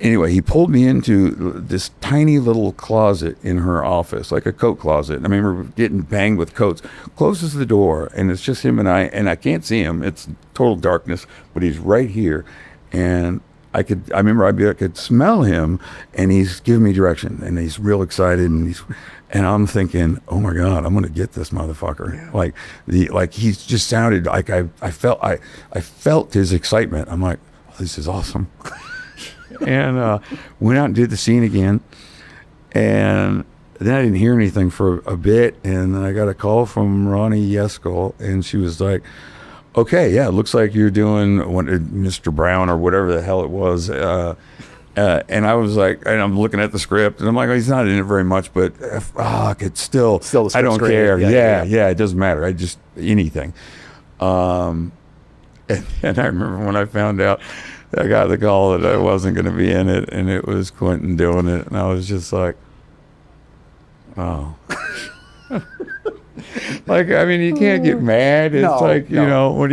anyway, he pulled me into this tiny little closet in her office, like a coat closet. And I remember getting banged with coats. Closes the door, and it's just him and I can't see him. It's total darkness, but he's right here. And I remember I could smell him, and he's giving me direction, and he's real excited, and I'm thinking, oh my God, I'm gonna get this motherfucker. Yeah. Like he's just sounded like I felt his excitement. I'm like, oh, this is awesome. And went out and did the scene again, and then I didn't hear anything for a bit, and then I got a call from Ronnie Yesko, and she was like, okay, yeah, it looks like you're doing Mr. Brown or whatever the hell it was. And I was like, and I'm looking at the script, and I'm like, oh, he's not in it very much, but fuck, it's still the I don't script's care. great. Yeah, it doesn't matter. I just, anything. And I remember when I found out, I got the call that I wasn't going to be in it, and it was Quentin doing it, and I was just like, oh. Like, I mean, you can't get mad. It's what are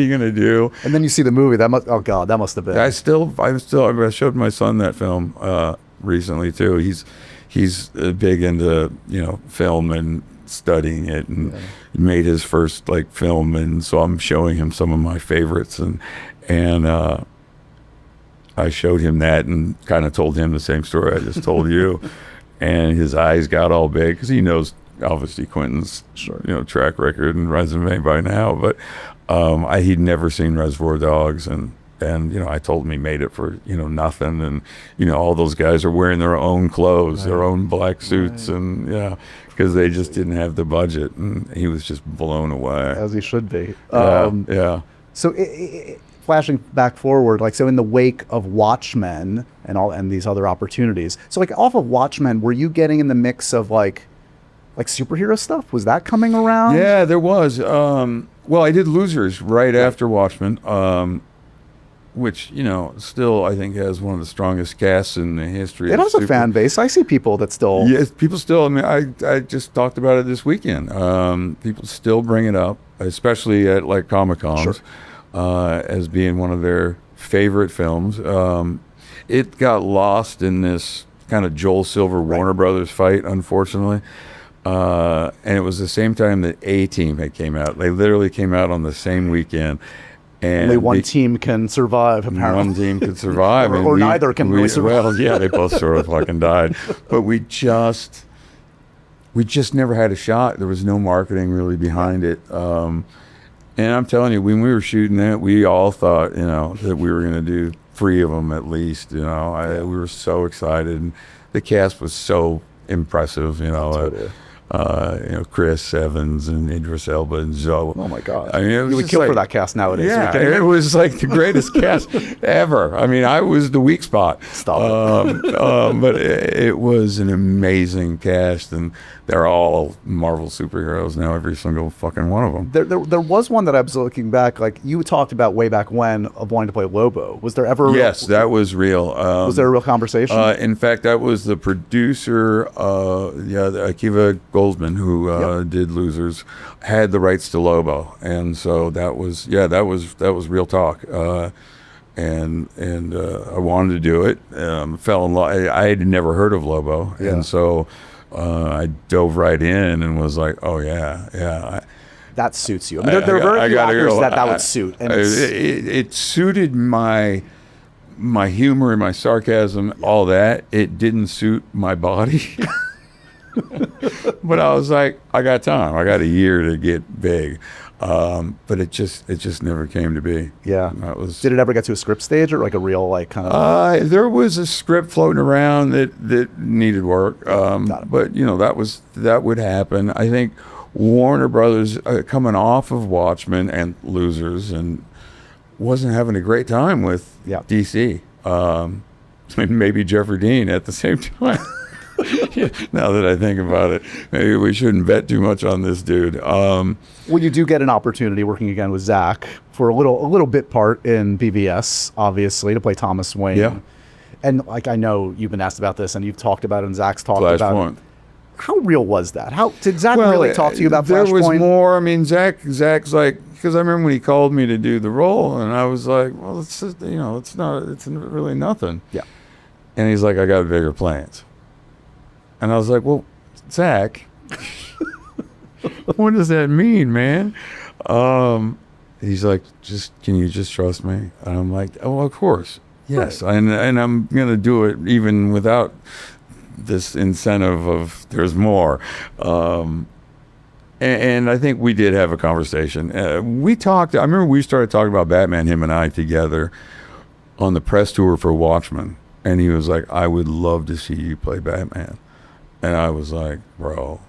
you going to do? And then you see the movie. That must have been. I showed my son that film recently too. He's big into film and studying it, and he made his first film, and so I'm showing him some of my favorites, and I showed him that and kind of told him the same story I just told you, and his eyes got all big because he knows obviously Quentin's track record and resume by now, but he'd never seen Reservoir Dogs, and I told him he made it for nothing, and all those guys are wearing their own clothes, their own black suits, and because they just didn't have the budget, and he was just blown away, as he should be. Yeah. So flashing back forward, so in the wake of Watchmen and these other opportunities, so off of Watchmen, were you getting in the mix of like superhero stuff? Was that coming around? Yeah, there was. Well, I did Losers right after Watchmen, which still I think has one of the strongest casts in the history. It has a fan base. I see people that still. Yes, people still. I mean, I just talked about it this weekend. People still bring it up, especially at Comic-Cons, as being one of their favorite films. It got lost in this kind of Joel Silver Warner Brothers fight, unfortunately. And it was the same time that A-Team had came out. They literally came out on the same weekend. And only one team can survive, apparently. One team could survive. or neither can really survive. Well, yeah, they both sort of fucking died. But we just never had a shot. There was no marketing really behind it. And I'm telling you, when we were shooting it, we all thought, that we were going to do 3 of them at least. We were so excited. And the cast was so impressive, Chris Evans and Idris Elba and Zoe. Oh my God! I mean, it was you would kill for that cast nowadays. Yeah, it was the greatest cast ever. I mean, I was the weak spot. Stop it. But it was an amazing cast, and they're all Marvel superheroes now. Every single fucking one of them. There was one that I was looking back, you talked about way back when, of wanting to play Lobo. Was there ever? Yes, that was real. Was there a real conversation? In fact, that was the producer, Akiva Goldsman, who did Losers, had the rights to Lobo, and so that was real talk. And I wanted to do it. Fell in love. I had never heard of Lobo, and so I dove right in and was like, oh yeah. That suits you. I mean, there are very few actors that would suit. And it suited my humor and my sarcasm, all that. It didn't suit my body. But I was like, I got time. I got a year to get big. But it just never came to be. Yeah. That was. Did it ever get to a script stage or like a real like kind of? There was a script floating around that needed work. But you know, that would happen. I think Warner Brothers coming off of Watchmen and Losers and wasn't having a great time with DC. Maybe Jeffrey Dean at the same time. Now that I think about it, maybe we shouldn't bet too much on this dude. Well, you do get an opportunity working again with Zack for a little bit part in BVS, obviously, to play Thomas Wayne. Yeah. And like I know you've been asked about this, and you've talked about it, and Zack's talked about Flashpoint. it. How real was that? How did Zack really talk to you about There Flashpoint? was more. I mean, Zack's like, because I remember when he called me to do the role, and I was like, well, it's just, it's really nothing. Yeah. And he's like, I got bigger plans. And I was like, well, Zack, what does that mean, man? He's like, can you just trust me? And I'm like, oh, of course. Yes. Right. And I'm going to do it even without this incentive of there's more. And I think we did have a conversation. We talked, I remember we started talking about Batman, him and I together on the press tour for Watchmen. And he was like, I would love to see you play Batman. And I was like, bro.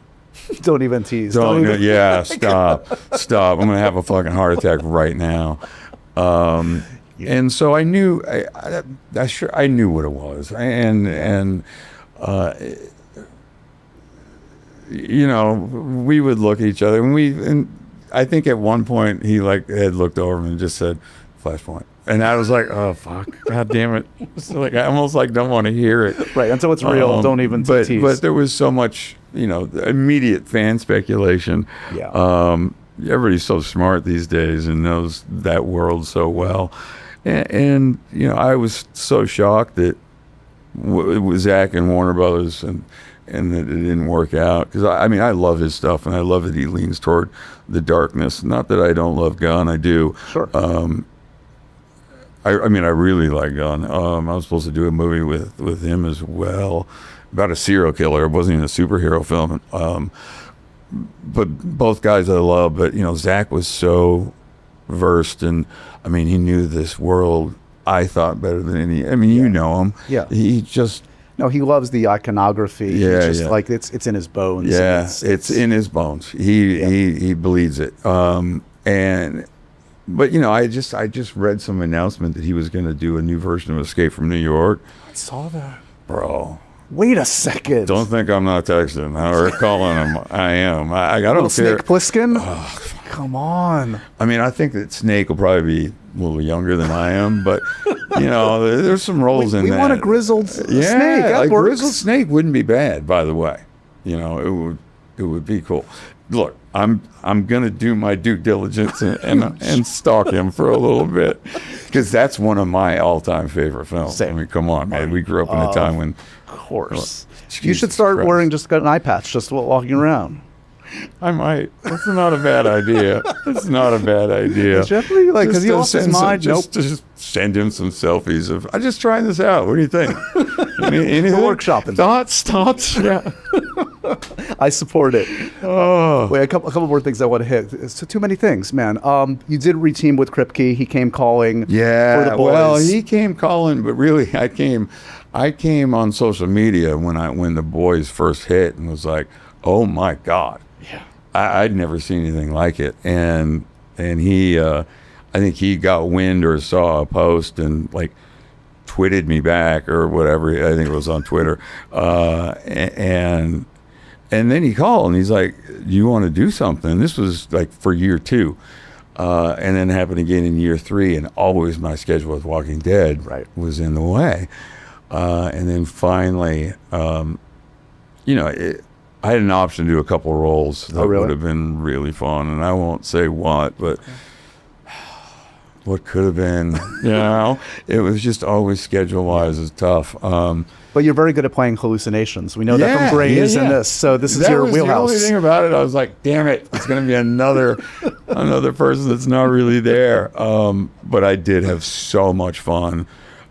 Don't even tease. Yeah, stop. I'm going to have a fucking heart attack right now. And so I knew, I knew what it was. And we would look at each other, and I think at one point he had looked over and just said, Flashpoint. And I was like, oh, fuck, God damn it. So I almost don't want to hear it. Right, until it's real, don't even tease. But there was so much, immediate fan speculation. Yeah. Everybody's so smart these days and knows that world so well. And I was so shocked that it was Zack and Warner Brothers and that it didn't work out. Because, I love his stuff, and I love that he leans toward the darkness. Not that I don't love Gunn, I do. Sure. I really like Gunn. I was supposed to do a movie with him as well about a serial killer. It wasn't even a superhero film. But both guys I love. But, Zack was so versed, and, he knew this world, I thought, better than any. You know him. Yeah. He just... No, he loves the iconography. Yeah, It's just it's in his bones. Yeah, it's in his bones. He bleeds it. But I just read some announcement that he was going to do a new version of Escape from New York. I saw that. Bro. Wait a second. Don't think I'm not texting or calling him. I am. I don't care. Snake Plissken? Oh, come on. I think that Snake will probably be a little younger than I am, but there's some roles in that. We want a grizzled snake. Yeah, a grizzled snake wouldn't be bad, by the way. It would be cool. Look, I'm gonna do my due diligence and stalk him for a little bit, because that's one of my all-time favorite films. Same. Come on, man. We grew up in a time when. Of course. You should start wearing just an eye patch just walking around. I might. That's not a bad idea. That's not a bad idea. Jeffrey, because he lost his mind. Just send him some selfies of. I'm just trying this out. What do you think? Anything? Workshopping. Thoughts. Yeah. I support it. Oh. Wait, a couple more things I want to hit. It's too many things, man. You did reteam with Kripke. He came calling. Yeah. For the boys. Well, he came calling, but really, I came on social media when the boys first hit and was like, oh my God. Yeah. I'd never seen anything like it, and he, I think he got wind or saw a post and tweeted me back or whatever. I think it was on Twitter, and then he called and he's like, "Do you want to do something?" This was for year 2, and then happened again in year 3, and always my schedule with Walking Dead was in the way, and then finally, I had an option to do a couple roles that would have been really fun, and I won't say what, but what could have been, it was just always schedule-wise is tough. But you're very good at playing hallucinations. We know that from Grays and this, so this is your wheelhouse. The only thing about it. I was like, damn it, it's going to be another person that's not really there. But I did have so much fun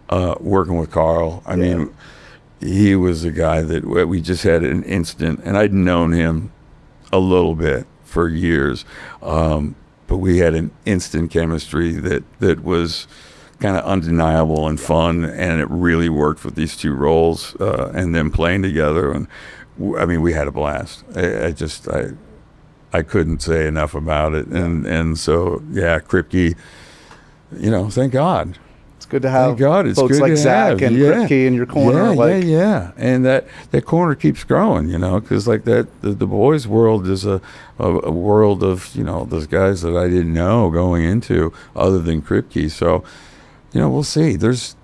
working with Carl. I mean, he was a guy that we just had an instant, and I'd known him a little bit for years, but we had an instant chemistry that was kind of undeniable and fun, and it really worked with these two roles, and them playing together. And I mean, we had a blast. I couldn't say enough about it, and so yeah, Kripke, thank God. It's good to have Thank God, it's folks good like to Zack have. and Kripke in your corner. Yeah. And that corner keeps growing, because like that, the boys' world is a world of, those guys that I didn't know going into other than Kripke. So, we'll see. There's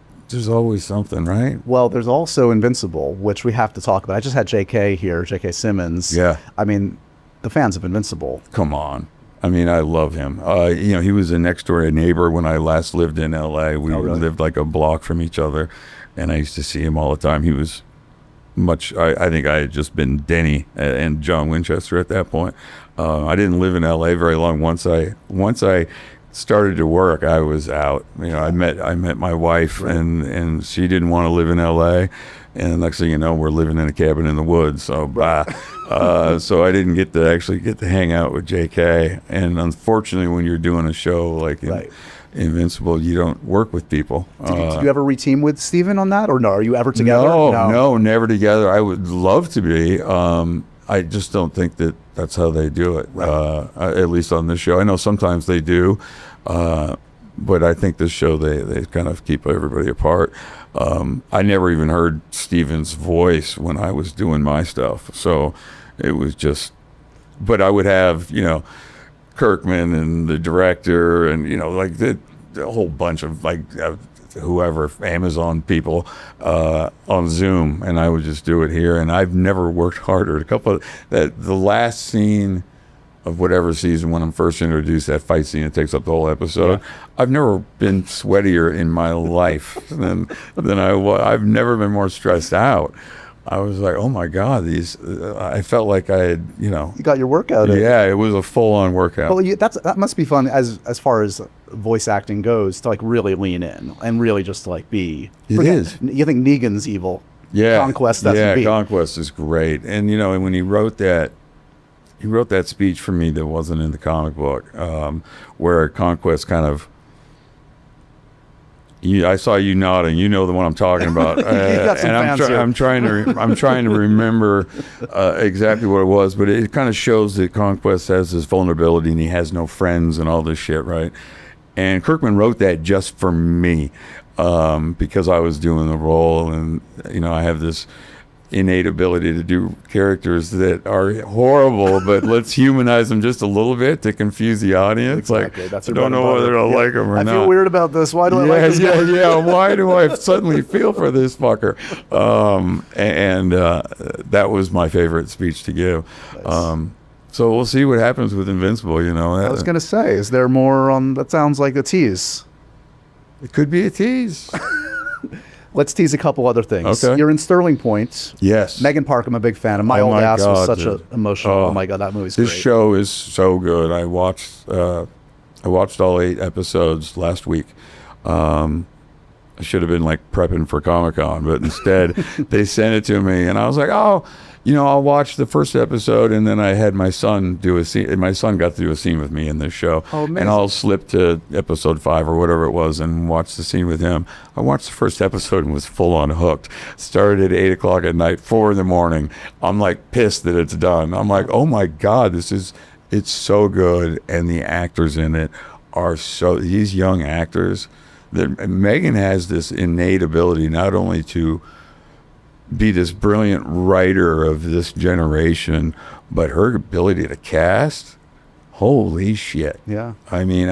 always something, right? Well, there's also Invincible, which we have to talk about. I just had J.K. here, J.K. Simmons. Yeah. I mean, the fans of Invincible. Come on. I mean, I love him. He was a next door neighbor when I last lived in L.A. We lived like a block from each other, and I used to see him all the time. He was I think I had just been Denny and John Winchester at that point. I didn't live in L.A. very long. Once I started to work, I was out. I met my wife, right. and she didn't want to live in L.A., and the next thing you know, we're living in a cabin in the woods. So, so I didn't get to hang out with J.K. And unfortunately, when you're doing a show like Invincible, you don't work with people. Did you ever re-team with Steven on that, or no? Are you ever together? No, never together. I would love to be. I just don't think that's how they do it. Right. At least on this show, I know sometimes they do. But I think this show, they kind of keep everybody apart. I never even heard Steven's voice when I was doing my stuff. So it was just, but I would have, Kirkman and the director and, like the whole bunch of whoever, Amazon people on Zoom. And I would just do it here. And I've never worked harder. The last scene of whatever season, when I'm first introduced, that fight scene, it takes up the whole episode. Yeah. I've never been sweatier in my life than I've never been more stressed out. I was like, oh my God, I felt like I had, You got your workout in. Yeah, it was a full-on workout. Well, that must be fun as far as voice acting goes, to really lean in and really just be. It is. You think Negan's evil? Yeah. Conquest, that's Yeah, Conquest is great. And, and when he wrote that speech for me that wasn't in the comic book, where Conquest kind of, I saw you nodding. You know the one I'm talking about, and I'm trying to remember exactly what it was. But it kind of shows that Conquest has this vulnerability and he has no friends and all this shit, right? And Kirkman wrote that just for me because I was doing the role, and I have this innate ability to do characters that are horrible, but let's humanize them just a little bit to confuse the audience. Exactly. That's I don't know whether I'll like them or not. I feel weird about this. Why do I like this guy? Yeah. Why do I suddenly feel for this fucker? That was my favorite speech to give. Nice. So we'll see what happens with Invincible. I was going to say, is there more on? That sounds like a tease. It could be a tease. Let's tease a couple other things. Okay. You're in Sterling Point. Yes. Megan Park, I'm a big fan of. My old ass was such an emotional. Oh my God, that movie's great. This show is so good. I watched all 8 episodes last week. I should have been prepping for Comic-Con, but instead they sent it to me, and I was like, oh, I'll watch the first episode, and then I had my son do a scene. My son got to do a scene with me in this show, and I'll slip to episode 5 or whatever it was and watch the scene with him. I watched the first episode and was full on hooked. Started at 8 o'clock at night, 4 in the morning. I'm pissed that it's done. I'm like, oh my God, it's so good, and the actors in it are these young actors. That Megan has this innate ability not only to be this brilliant writer of this generation, but her ability to cast, holy shit. Yeah. I mean,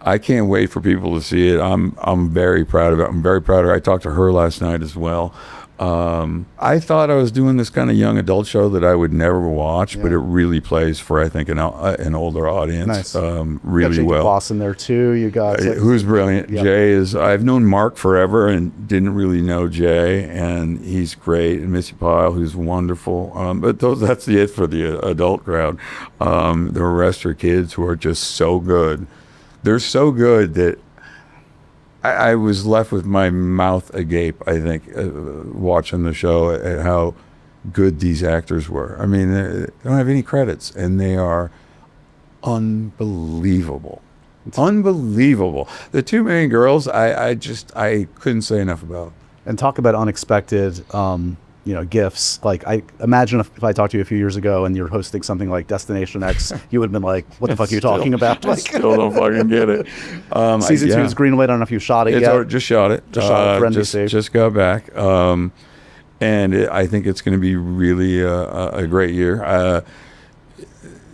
I can't wait for people to see it. I'm very proud of it. I'm very proud of her. I talked to her last night as well. I thought I was doing this kind of young adult show that I would never watch, but it really plays for, I think, an older audience. Nice. Really you got well. Boss in there too. You got who's brilliant. Yep. Jay is. I've known Mark forever and didn't really know Jay, and he's great. And Missy Pyle, who's wonderful. But that's it for the adult crowd. The rest are kids who are just so good. They're so good that I was left with my mouth agape, I think, watching the show at how good these actors were. I mean, they don't have any credits, and they are unbelievable. Unbelievable. The two main girls, I couldn't say enough about. And talk about unexpected, gifts. Like, I imagine if I talked to you a few years ago and you're hosting something like Destination X, you would have been like, what the fuck are you talking about? I still don't fucking get it. Season 2 is greenlit. I don't know if you shot it yet. Just shot it. Just shot it for NBC. Just got back. And I think it's going to be really a great year.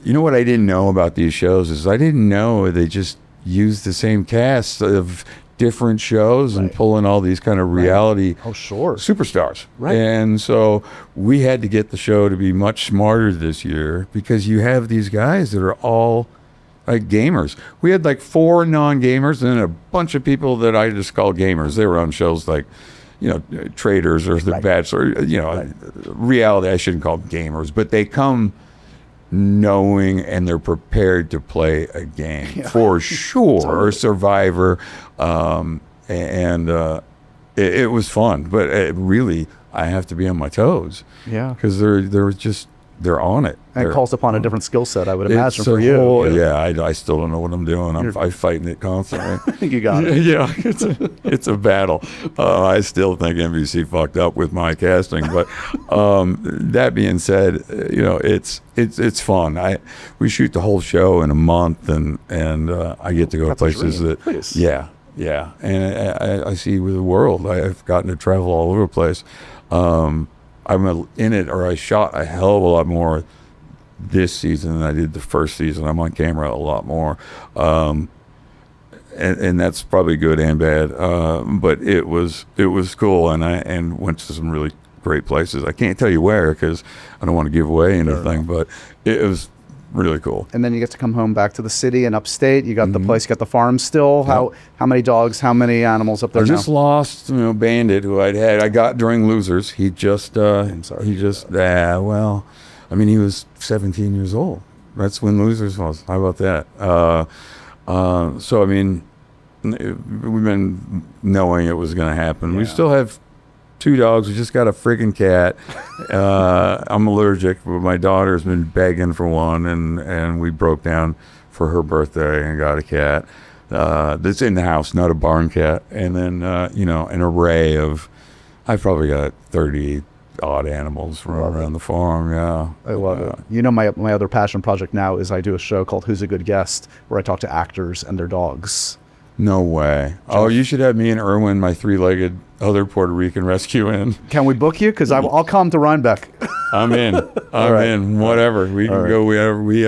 You know what I didn't know about these shows is I didn't know they just used the same cast of different shows and pulling all these kind of reality superstars. Right. And so we had to get the show to be much smarter this year because you have these guys that are all like gamers. We had like 4 non-gamers and then a bunch of people that I just call gamers. They were on shows like, Traders or The Bachelor, reality. I shouldn't call them gamers, but they come knowing and they're prepared to play a game for sure, or Survivor, it was fun, but really I have to be on my toes, because they're on it. And it calls upon a different skill set, I would imagine, for you. I still don't know what I'm doing. I'm fighting it constantly. I think you got it. Yeah, it's a battle. I still think NBC fucked up with my casting, but that being said, it's fun. We shoot the whole show in a month, and I get to go to places that and I see with the world. I've gotten to travel all over the place. I'm in it, or I shot a hell of a lot more this season than I did the first season. I'm on camera a lot more, and that's probably good and bad. But it was cool, and went to some really great places. I can't tell you where because I don't want to give away anything, but it was really cool. And then you get to come home back to the city and upstate. You got the place, you got the farm still. Yep. How many dogs, how many animals up there I now? just lost, Bandit, who I got during Losers. He just, he was 17 years old. That's when Losers was. How about that? So, I mean, we've been knowing it was going to happen. We still have 2 dogs. We just got a friggin' cat. I'm allergic, but my daughter's been begging for one, and we broke down for her birthday and got a cat that's in the house, not a barn cat. And then, an array of, I've probably got 30 odd animals around the farm. Yeah, I love it. My other passion project now is I do a show called Who's a Good Guest, where I talk to actors and their dogs. No way. Oh, you should have me and Erwin, my 3-legged other Puerto Rican rescue in. Can we book you? Because I'll come to Rhinebeck. I'm in. I'm in. Whatever. We can go wherever. We'd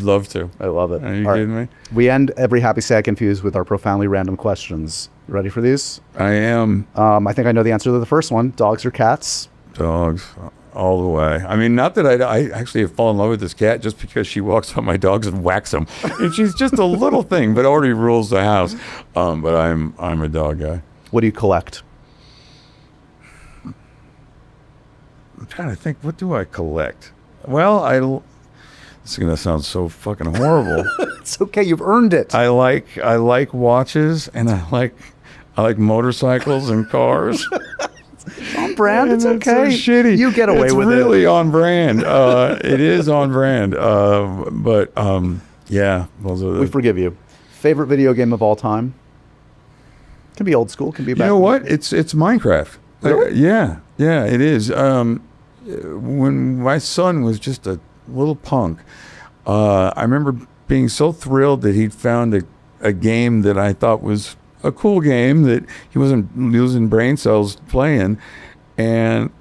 love to. I love it. Are you kidding me? We end every Happy Sad Confused with our profoundly random questions. You ready for these? I am. I think I know the answer to the first one. Dogs or cats? Dogs. All the way. I mean, not that I actually have fallen in love with this cat just because she walks on my dogs and whacks them. And she's just a little thing, but already rules the house. But I'm a dog guy. What do you collect? I'm trying to think. What do I collect? Well, this is gonna sound so fucking horrible. It's okay. You've earned it. I like watches, and I like motorcycles and cars. On brand, it's okay. So shitty. You get away with it. It's really on brand. It is on brand. Yeah. We forgive you. Favorite video game of all time? Can be old school. Can be back. You know what? It's Minecraft. Really? Yeah, it is. When my son was just a little punk, I remember being so thrilled that he'd found a game that I thought was a cool game that he wasn't losing brain cells playing, and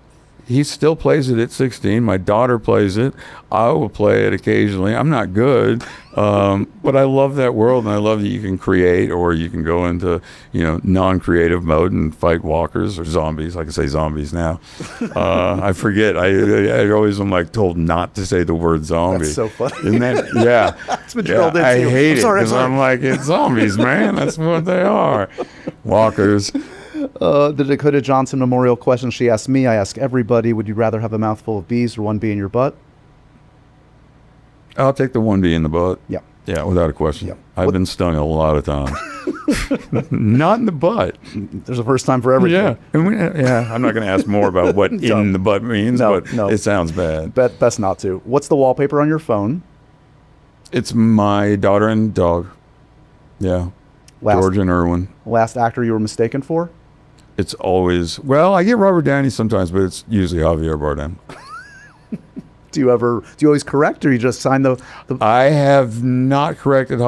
he still plays it at 16. My daughter plays it. I will play it occasionally. I'm not good, but I love that world, and I love that you can create, or you can go into non-creative mode and fight walkers or zombies. I can say zombies now. I forget. I always am told not to say the word zombie. That's so funny. Isn't that? Yeah. It's been drilled into I you. hate it Sorry. because I'm like, it's zombies, man. That's what they are. Walkers. The Dakota Johnson Memorial question she asked me, I ask everybody, would you rather have a mouthful of bees or one bee in your butt? I'll take the one bee in the butt. Yep. Yeah, without a question. Yep. I've been stung a lot of times. Not in the butt. There's a first time for everything. Yeah. I'm not going to ask more about what in the butt means, but it sounds bad. Best not to. What's the wallpaper on your phone? It's my daughter and dog. Yeah. George and Irwin. Last actor you were mistaken for? It's always, I get Robert Downey sometimes, but it's usually Javier Bardem. Do you always correct, or you just sign the I have not corrected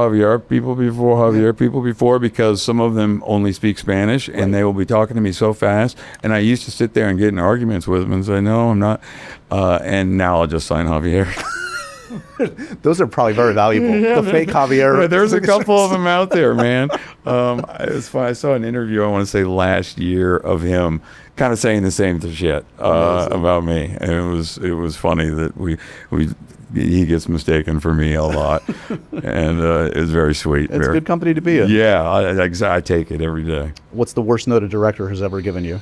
people before, because some of them only speak Spanish, and they will be talking to me so fast, and I used to sit there and get in arguments with them and say, no, I'm not, and now I'll just sign Javier. Those are probably very valuable. The fake Javier. There's a couple of them out there, man. It's fine. I saw an interview, I want to say last year, of him kind of saying the same shit about me, and it was funny that he gets mistaken for me a lot, and it's very sweet. It's good company to be in. Yeah, I take it every day. What's the worst note a director has ever given you?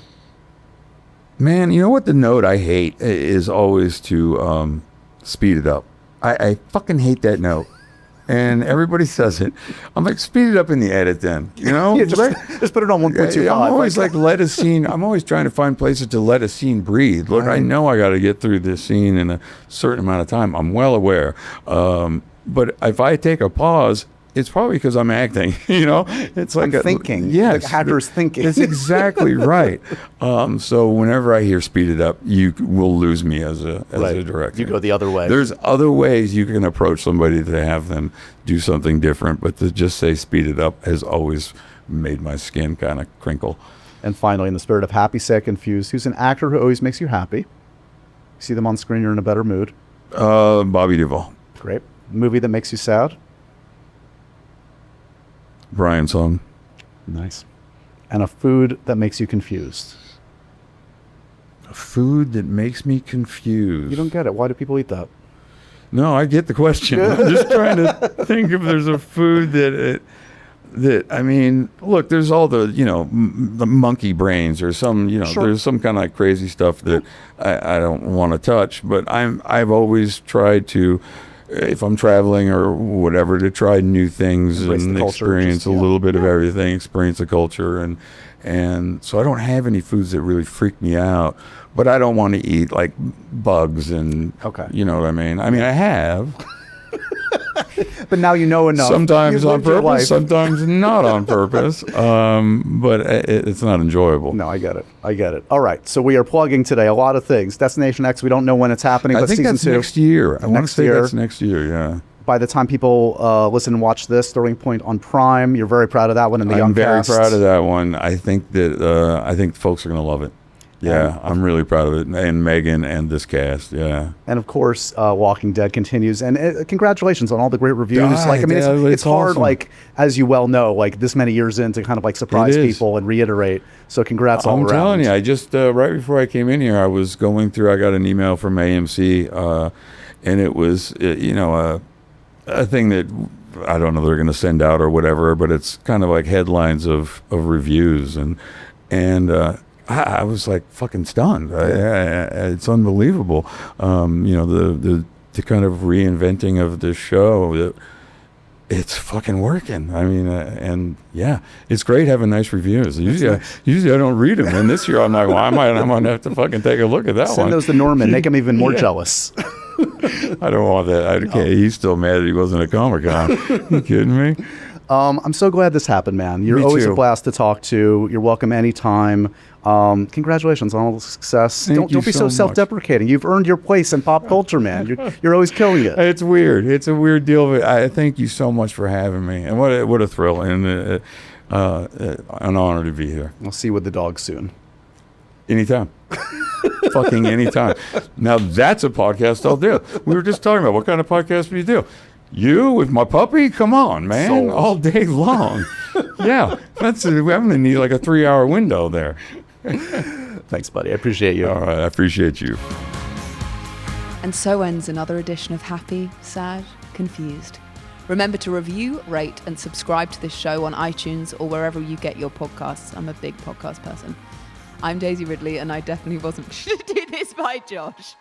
Man, you know what the note I hate is always to speed it up. I fucking hate that note. And everybody says it. I'm like, speed it up in the edit then. You know? Yeah, just put it on 1.25. I'm always let a scene, I'm always trying to find places to let a scene breathe. Look, I know I got to get through this scene in a certain amount of time. I'm well aware. But if I take a pause, it's probably because I'm acting, It's like I'm thinking. Yes. Like actor's thinking. That's exactly right. So whenever I hear speed it up, you will lose me as a director. You go the other way. There's other ways you can approach somebody to have them do something different, but to just say speed it up has always made my skin kind of crinkle. And finally, in the spirit of happy, sad, confused, who's an actor who always makes you happy? You see them on screen, you're in a better mood. Bobby Duvall. Great. Movie that makes you sad? Brian's Song. Nice. And a food that makes you confused? A food that makes me confused. You don't get it. Why do people eat that? No, I get the question. I'm just trying to think if there's a food look, there's all the, the monkey brains or some, Sure. There's some kind of like crazy stuff that I don't want to touch, but I've always tried to, if I'm traveling or whatever, to try new things and experience a little bit of everything, experience the culture. And so I don't have any foods that really freak me out, but I don't want to eat like bugs and, you know what I mean? I mean, I have. But now you know enough. Sometimes on purpose, sometimes not on purpose. But it's not enjoyable. No, I get it. All right. So we are plugging today a lot of things. Destination X, we don't know when it's happening, but I think season that's 2. next year. I want to say that's next year, yeah. By the time people listen and watch this, Starting Point on Prime, you're very proud of that one. And I'm very proud of that one. I think that I think folks are going to love it. Yeah, I'm really proud of it. And Megan and this cast, yeah. And of course, Walking Dead continues. And congratulations on all the great reviews. It's hard, awesome. As you well know, this many years in to kind of surprise people and reiterate. So congrats all around. I'm telling you, I just, right before I came in here, I was going through, I got an email from AMC, and it was, a thing that I don't know they're going to send out or whatever, but it's kind of like headlines of reviews. And I was like fucking stunned. It's unbelievable. The kind of reinventing of this show. It's fucking working. I mean, and yeah, it's great having nice reviews. Usually I don't read them, and this year I'm like, well, I'm gonna have to fucking take a look at that one. Send those to Norman. Make him even more jealous. I don't want that. Okay, he's still mad that he wasn't at Comic-Con. You kidding me? I'm so glad this happened, man. You're always a blast to talk to. You're welcome anytime. Congratulations on all the success. Don't be so self-deprecating. You've earned your place in pop culture, man. You're always killing it. It's weird. It's a weird deal. But I thank you so much for having me. And what a thrill and an honor to be here. I'll see you with the dog soon. Anytime. Fucking anytime. Now that's a podcast I'll do. We were just talking about what kind of podcast we do. You with my puppy? Come on, man. All day long. Yeah. I'm going to need like a 3-hour window there. Thanks, buddy. I appreciate you. All right. I appreciate you. And so ends another edition of Happy, Sad, Confused. Remember to review, rate, and subscribe to this show on iTunes or wherever you get your podcasts. I'm a big podcast person. I'm Daisy Ridley, and I definitely wasn't going to do this by Josh.